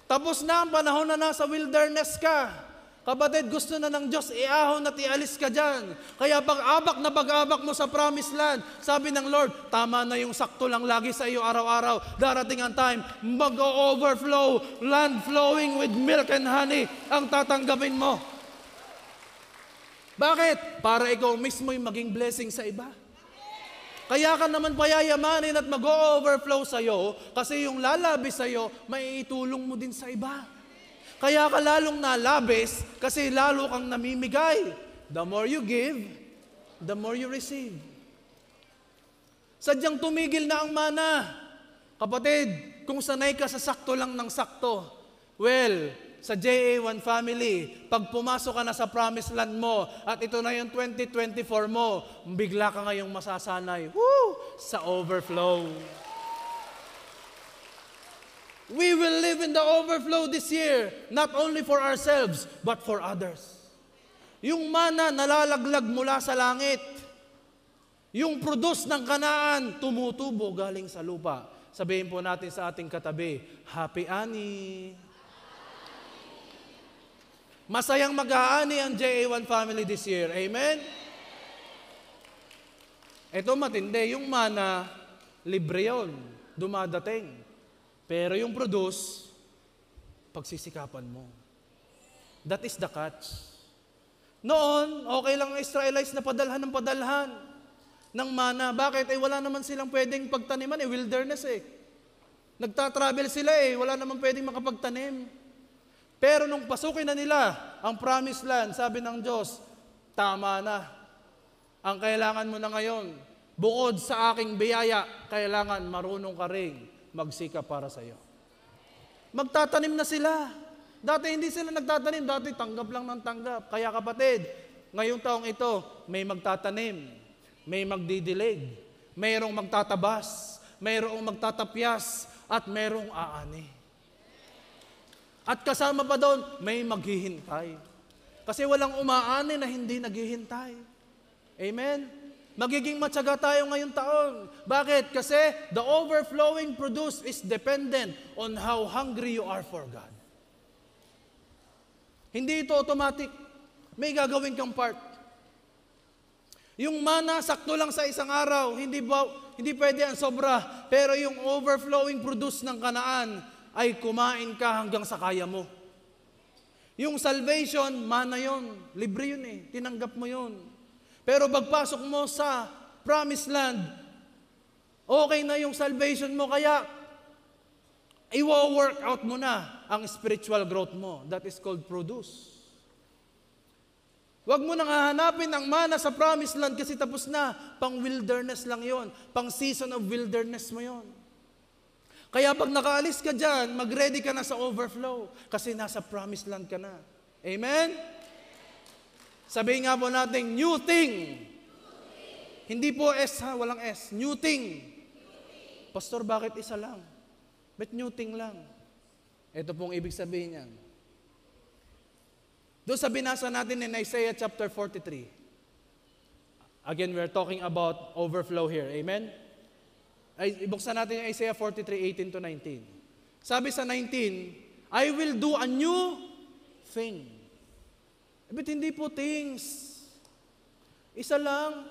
Tapos na ang panahon na nasa wilderness ka. Kapatid, gusto na ng Diyos, iahon at ialis ka dyan. Kaya pag-abak mo sa promised land, sabi ng Lord, tama na yung sakto lang lagi sa iyo araw-araw. Darating ang time, mag-overflow, land flowing with milk and honey, ang tatanggapin mo. Bakit? Para ikaw mismo yung maging blessing sa iba. Kaya ka naman payayamanin at mag-overflow sa'yo kasi yung lalabis sa'yo, maiitulong mo din sa iba. Kaya ka lalong nalabis kasi lalo kang namimigay. The more you give, the more you receive. Sadyang tumigil na ang mana. Kapatid, kung sanay ka sa sakto lang ng sakto, well, sa JA1 family, pag pumasok ka na sa promised land mo at ito na yung 2024 mo, bigla ka ngayong masasanay sa overflow. We will live in the overflow this year, not only for ourselves, but for others. Yung mana nalalaglag mula sa langit. Yung produce ng Kanaan, tumutubo galing sa lupa. Sabihin po natin sa ating katabi, Happy Ani. Masayang mag-aani ang JA1 family this year. Amen? Ito matindi. Yung mana, libre yun. Dumadating. Pero yung produce, pagsisikapan mo. That is the catch. Noon, okay lang ang Israelites na padalhan ng padalhan ng mana. Bakit? Wala naman silang pwedeng pagtaniman. Wilderness Nagtatravel sila wala naman pwedeng makapagtanim. Pero nung pasukin na nila ang promised land, sabi ng Diyos, tama na. Ang kailangan mo na ngayon, bukod sa aking biyaya, kailangan marunong ka rin magsikap para sa iyo. Magtatanim na sila. Dati hindi sila nagtatanim, dati tanggap lang ng tanggap. Kaya kapatid, ngayong taong ito, may magtatanim, may magdidilig, mayroong magtatabas, mayroong magtatapyas, at mayroong aani. At kasama pa doon, may maghihintay. Kasi walang umaani na hindi naghihintay. Amen? Magiging matyaga tayo ngayong taon. Bakit? Kasi the overflowing produce is dependent on how hungry you are for God. Hindi ito automatic. May gagawin kang part. Yung mana, sakto lang sa isang araw. Hindi pwede ang sobra. Pero yung overflowing produce ng Kanaan, ay kumain ka hanggang sa kaya mo. Yung salvation, mana yun. Libre yun Tinanggap mo yun. Pero pagpasok mo sa promised land, okay na yung salvation mo, kaya i-work out mo na ang spiritual growth mo. That is called produce. Huwag mo nang hahanapin ang mana sa promised land kasi tapos na. Pang wilderness lang yon. Pang season of wilderness mo yon. Kaya pag nakaalis ka dyan, mag-ready ka na sa overflow kasi nasa promised land ka na. Amen? Sabihin nga po natin, new thing. Hindi po S walang S. New thing. Pastor, bakit isa lang? Ba't new thing lang? Ito pong ibig sabihin niyan. Doon sa binasa natin in Isaiah chapter 43. Again, we're talking about overflow here. Amen? Ibuksan natin yung Isaiah 43:18 to 19. Sabi sa 19, I will do a new thing. But hindi po things. Isa lang.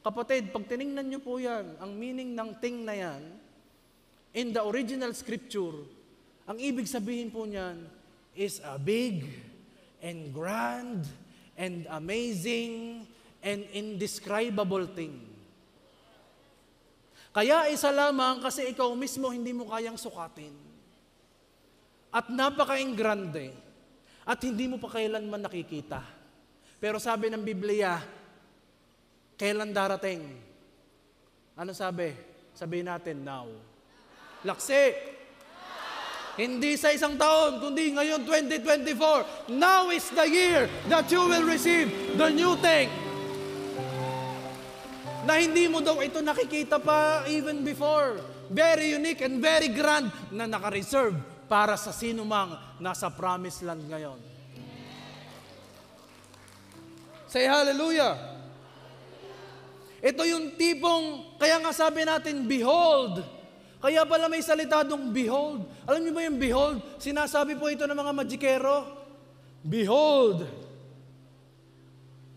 Kapatid, pag tinignan nyo po yan, ang meaning ng thing na yan, in the original scripture, ang ibig sabihin po niyan is a big and grand and amazing and indescribable thing. Kaya isa lamang kasi ikaw mismo hindi mo kayang sukatin. At napaka-ingrande. At hindi mo pa kailanman nakikita. Pero sabi ng Biblia, Kailan darating? Ano sabi? Sabihin natin, now. Laksi. Hindi sa isang taon, kundi ngayon 2024. Now is the year that you will receive the new thing. Na hindi mo daw ito nakikita pa even before. Very unique and very grand na naka-reserve para sa sino mang nasa promised land ngayon. Say hallelujah. Ito yung tipong, kaya nga sabi natin, behold. Kaya pala may salita dong behold. Alam niyo ba yung behold? Sinasabi po ito ng mga magikero. Behold.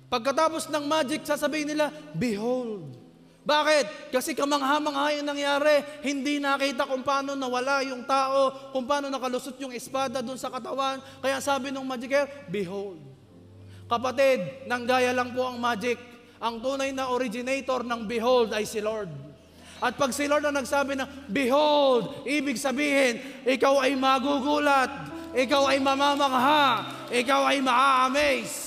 Pagkatapos ng magic, sasabihin nila, behold. Bakit? Kasi kamangha-mangha yung nangyari. Hindi nakita kung paano nawala yung tao, kung paano nakalusot yung espada doon sa katawan. Kaya sabi ng magikero, behold. Kapatid, nanggaya lang po ang magic. Ang tunay na originator ng behold ay si Lord. At pag si Lord ang nagsabi na, behold, ibig sabihin, ikaw ay magugulat, ikaw ay mamamangha, ikaw ay maa-amaze.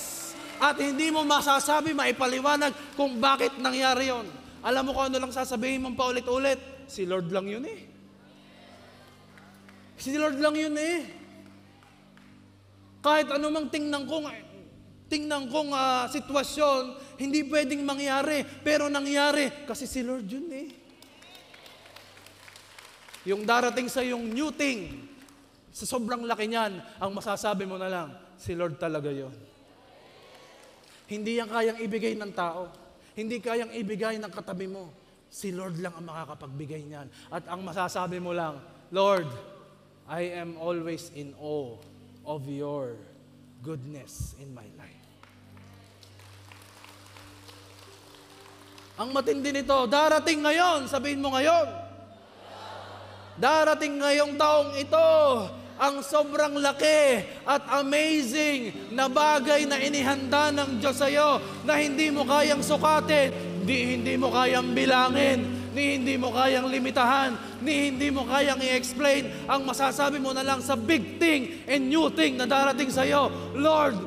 At hindi mo masasabi, maipaliwanag kung bakit nangyari yon. Alam mo kung ano lang sasabihin mong paulit-ulit? Si Lord lang yun eh. Si Lord lang yun eh. Kahit anumang tingnan kong sitwasyon, hindi pwedeng mangyari, pero nangyari kasi si Lord yun eh. Yung darating sa yung new thing, sa sobrang laki niyan, ang masasabi mo na lang, si Lord talaga yun. Hindi yan kayang ibigay ng tao. Hindi kayang ibigay ng katabi mo. Si Lord lang ang makakapagbigay niyan. At ang masasabi mo lang, Lord, I am always in awe of your goodness in my life. Ang matindi nito, darating ngayon, sabihin mo ngayon. Darating ngayong taong ito, ang sobrang laki at amazing na bagay na inihanda ng Diyos sa iyo na hindi mo kayang sukatin, hindi mo kayang bilangin, ni hindi mo kayang limitahan, ni hindi mo kayang i-explain. Ang masasabi mo na lang sa big thing and new thing na darating sa iyo, Lord,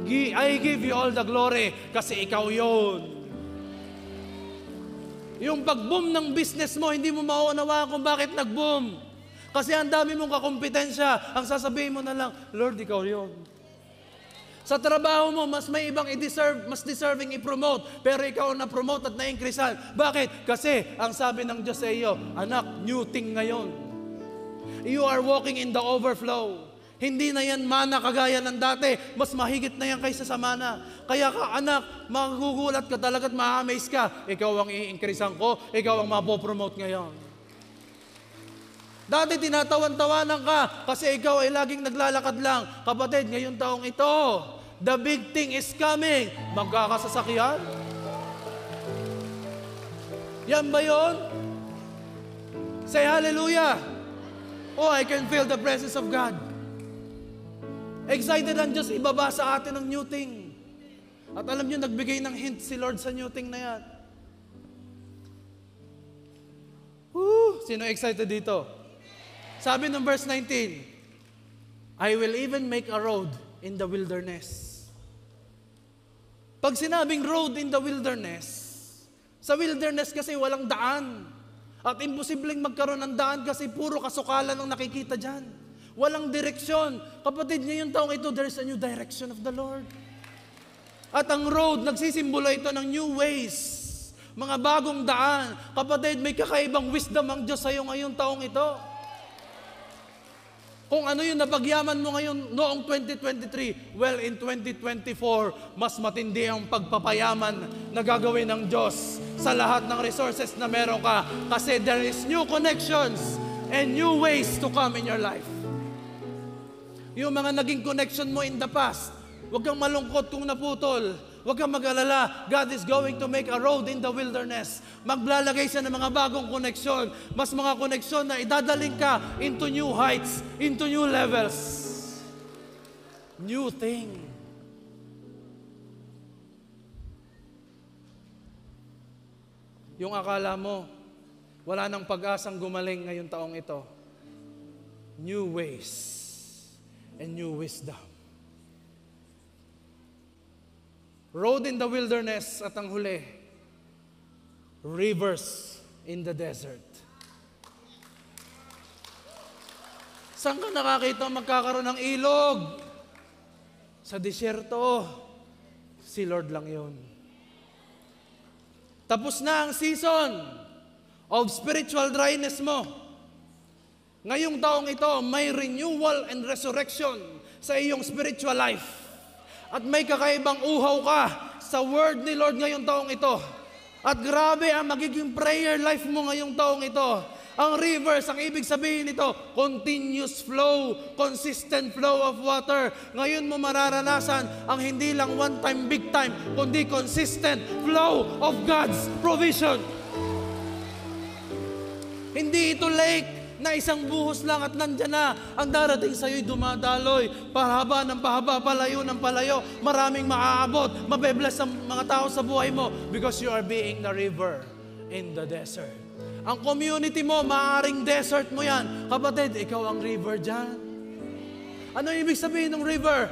I give you all the glory kasi ikaw yon. Yung pag-boom ng business mo, hindi mo mauunawaan kung bakit nag-boom. Kasi ang dami mong kakumpetensya. Ang sasabihin mo na lang, Lord, ikaw yun. Sa trabaho mo, mas may ibang mas deserving i-promote. Pero ikaw na-promote at na-increasean. Bakit? Kasi ang sabi ng Diyos sa iyo, anak, new thing ngayon. You are walking in the overflow. Hindi na yan mana kagaya ng dati. Mas mahigit na yan kaysa sa mana. Kaya ka, anak, magugulat ka talaga at ma-amaze ka. Ikaw ang i-increasean ko. Ikaw ang mapopromote ngayon. Dati tinatawan-tawanan ka kasi ikaw ay laging naglalakad lang. Kapatid, ngayong taong ito, the big thing is coming. Magkakasasakyan? Yan ba yun? Say hallelujah. Oh, I can feel the presence of God. Excited ang Diyos ibaba sa atin ng new thing. At alam niyo, nagbigay ng hint si Lord sa new thing na yan. Sino excited dito? Sabi ng verse 19, I will even make a road in the wilderness. Pag sinabing road in the wilderness, sa wilderness kasi walang daan. At imposibleng magkaroon ng daan kasi puro kasukalan ang nakikita dyan. Walang direksyon. Kapatid, ngayong taong ito, there's a new direction of the Lord. At ang road, nagsisimbolo ito ng new ways. Mga bagong daan. Kapatid, may kakaibang wisdom ang Diyos sa iyo ngayong taong ito. Kung ano yung napagyaman mo ngayon noong 2023, well, in 2024, mas matindi ang pagpapayaman na gagawin ng Diyos sa lahat ng resources na meron ka. Kasi there is new connections and new ways to come in your life. Yung mga naging connection mo in the past, huwag kang malungkot kung naputol. Huwag kang mag-alala. God is going to make a road in the wilderness. Maglalagay siya ng mga bagong koneksyon. Mas mga koneksyon na idadaling ka into new heights, into new levels. New thing. Yung akala mo, wala nang pag-asang gumaling ngayong taong ito. New ways and new wisdom. Road in the wilderness at ang huli, rivers in the desert. Saan ka nakakita magkakaroon ng ilog? Sa disyerto. Si Lord lang yun. Tapos na ang season of spiritual dryness mo. Ngayong taong ito, may renewal and resurrection sa iyong spiritual life. At may kakaibang uhaw ka sa word ni Lord ngayong taong ito. At grabe ang magiging prayer life mo ngayong taong ito. Ang rivers, ang ibig sabihin nito, continuous flow, consistent flow of water. Ngayon mo mararanasan ang hindi lang one time, big time, kundi consistent flow of God's provision. Hindi ito lake na isang buhos lang at nandyan na. Ang darating sa'yo'y dumadaloy, pahaba ng pahaba, palayo ng palayo. Maraming maaabot, mabebless ang mga tao sa buhay mo because you are being the river in the desert. Ang community mo, maaaring desert mo yan. Kapatid, ikaw ang river dyan. Ano ibig sabihin ng river?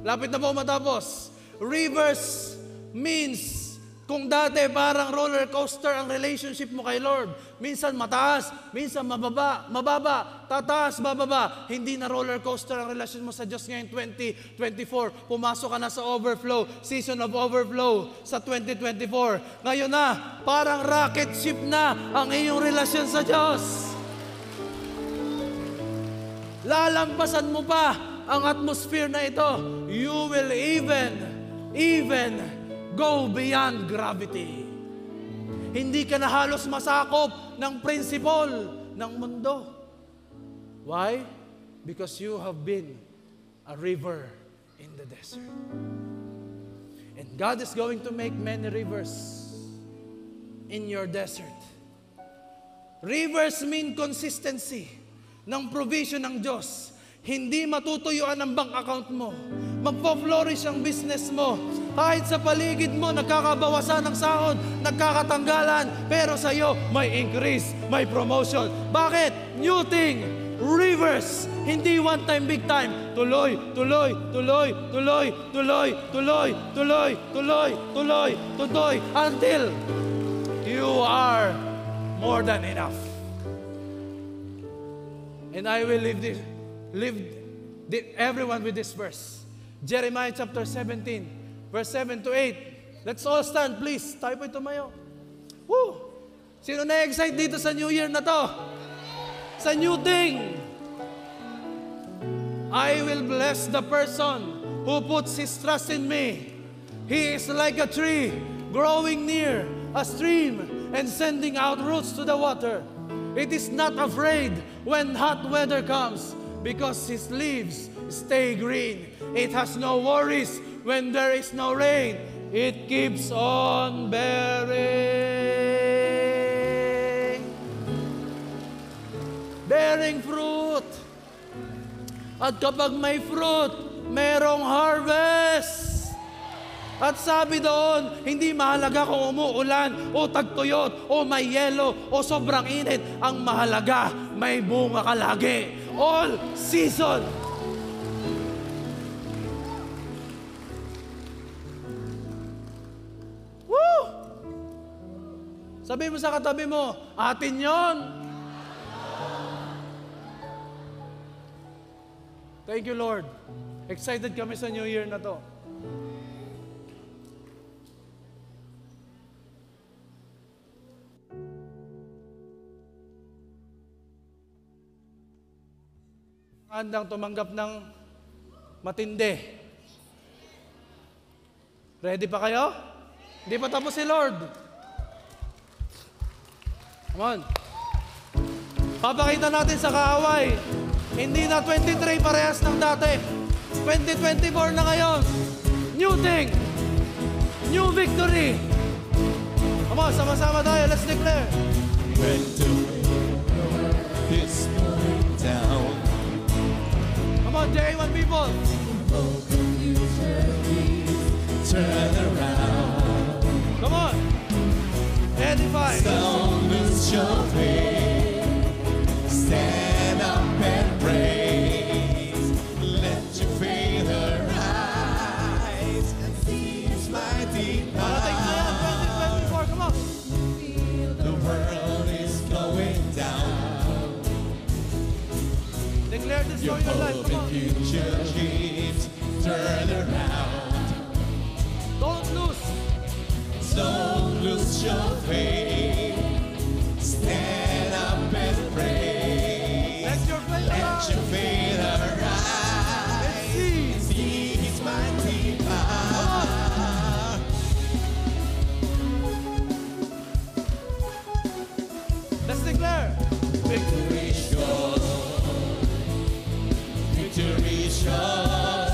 Lapit na po matapos. Rivers means, kung dati parang roller coaster ang relationship mo kay Lord. Minsan mataas, minsan mababa, tataas, bababa. Hindi na roller coaster ang relasyon mo sa Diyos ngayon 2024. Pumasok ka na sa overflow, season of overflow sa 2024. Ngayon na, parang rocket ship na ang iyong relasyon sa Diyos. Lalampasan mo pa ang atmosphere na ito. You will even go beyond gravity. Hindi ka na halos masakop ng principle ng mundo. Why? Because you have been a river in the desert. And God is going to make many rivers in your desert. Rivers mean consistency ng provision ng Diyos. Hindi matutuyuan ang bank account mo. Magpo-flourish ang business mo. Kahit sa paligid mo, nagkakabawasan ng sahod, nagkakatanggalan, pero sa iyo, may increase, may promotion. Bakit? New thing, rivers, hindi one time, big time. Tuloy, tuloy, tuloy, tuloy, tuloy, tuloy, tuloy, tuloy, tuloy, tuloy, until you are more than enough. And I will leave everyone with this verse. Jeremiah chapter 17, verse 7 to 8. Let's all stand, please. Tayo po'y tumayo. Woo! Sino na-excite dito sa New Year na to? Sa new thing. I will bless the person who puts his trust in me. He is like a tree growing near a stream and sending out roots to the water. It is not afraid when hot weather comes because his leaves stay green. It has no worries when there is no rain. It keeps on bearing fruit. At kapag may fruit, merong harvest. At sabi doon, hindi mahalaga kung umuulan o tagtuyot o may yelo o sobrang init. Ang mahalaga, may bunga ka lagi. All season. Woo! Sabi mo sa katabi mo, atin yon. Thank you, Lord. Excited kami sa New Year na to. Handang tumanggap ng matindi. Ready pa kayo? Hindi pa tapos si Lord. Come on. Papakita natin sa kaaway. Hindi na 23 parehas ng dati. 2024 na ngayon. New thing. New victory. Come on, sama-sama tayo. Let's declare. When the wind is blowing down. Come on, J1 people. Broken usually turn around. Come on. Edify. Don't lose your faith. Stand up and praise. Let your faith arise and see His mighty Parating na yan, power. 2024. Come on. Restore your life. hope Come and on. future dreams turn around. Don't lose. Don't lose your faith. Stand up and pray. Let your faith Let arise. your faith arise. Let's see. See His mighty power. Let's declare. Victory is yours. Victory is yours.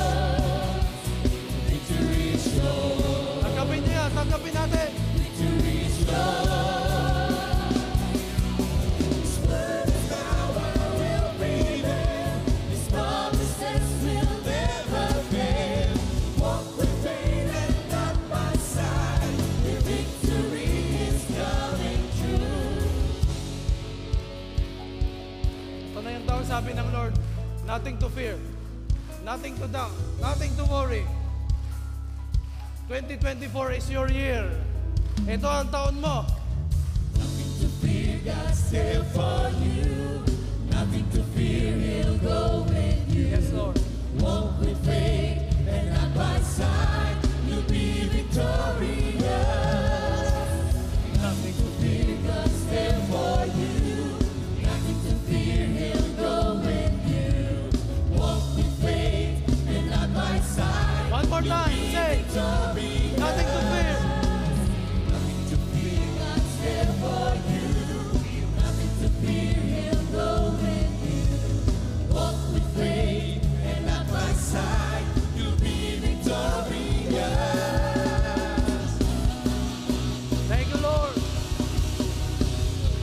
Victory is yours. Tanggapin niya. Tanggapin natin. Victory is yours. His word is power will prevail. His promises will never fail. Walk with faith and not by sight. The victory is coming true. Ito na yung taon sabi ng Lord, nothing to fear, nothing to doubt, nothing to worry. 2024 is your year. Ito ang taon mo. Nothing to fear, God's there for you. Nothing to fear, He'll go with you. Yes, Lord. Walk with faith and not by sight. You'll be victorious. Nothing to fear, God's there for you. Nothing to fear, He'll go with you. Walk with faith and not by sight. One more time, say, Victorious. nothing to fear. Nothing to fear, God's there for you. Nothing to fear, He'll go with you. Walk with faith and not by sight. You'll be victorious. Thank you, Lord.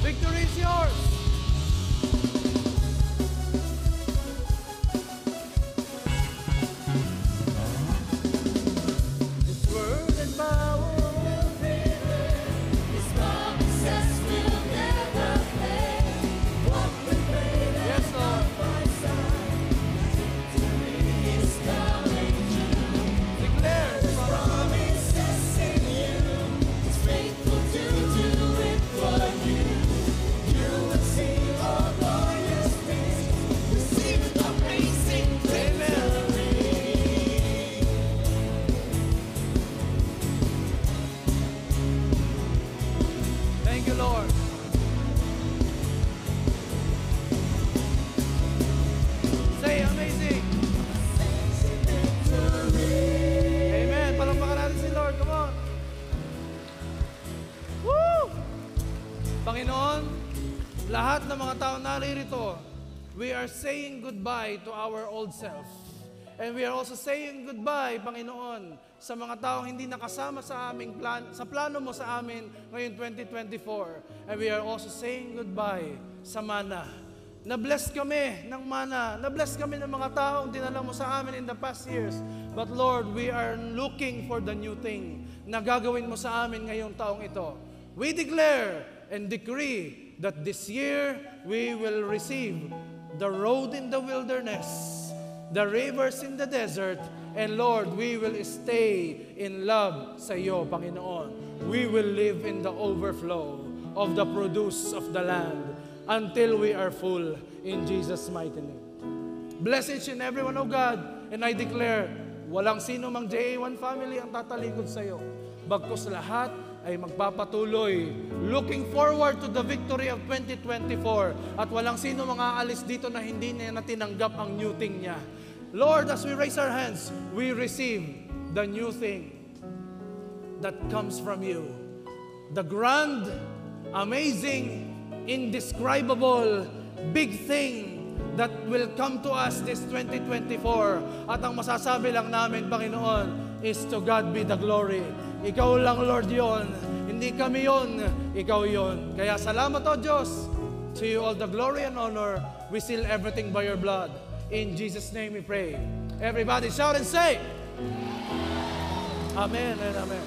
Victory is yours. His word and power will His promises will never fail. Walk with faith and Yes, Lord. by sight. Victory is coming true. declare. Promises in you. He's faithful to do it for you. You will see all glorious things. Receive amazing victory. Thank you, Lord. Say amazing. Amen. Palakpakan natin si Lord. Come on. Woo! Panginoon, lahat ng mga tao naririto, we are saying goodbye to our old self. And we are also saying goodbye, Panginoon, sa mga taong hindi nakasama sa aming sa plano mo sa amin ngayong 2024. And we are also saying goodbye sa mana. Na-bless kami ng mana. Na-bless kami ng mga taong dinala mo sa amin in the past years. But Lord, we are looking for the new thing na gagawin mo sa amin ngayong taong ito. We declare and decree that this year we will receive the road in the wilderness, the rivers in the desert, and Lord, we will stay in love sa iyo, Panginoon. We will live in the overflow of the produce of the land until we are full in Jesus' mighty name. Bless each and every one, O God, and I declare, walang sino mang JA1 family ang tatalikod sa iyo. Bagkus lahat ay magpapatuloy, looking forward to the victory of 2024. At walang sino mga aalis dito na hindi niya natinanggap ang new thing niya. Lord, as we raise our hands, we receive the new thing that comes from you. The grand, amazing, indescribable, big thing that will come to us this 2024. At ang masasabi lang namin, Panginoon, is to God be the glory. Ikaw lang, Lord, yon. Hindi kami yon, ikaw yon. Kaya salamat, O Diyos. To you all the glory and honor. We seal everything by your blood. In Jesus' name we pray. Everybody shout and say, Amen and amen.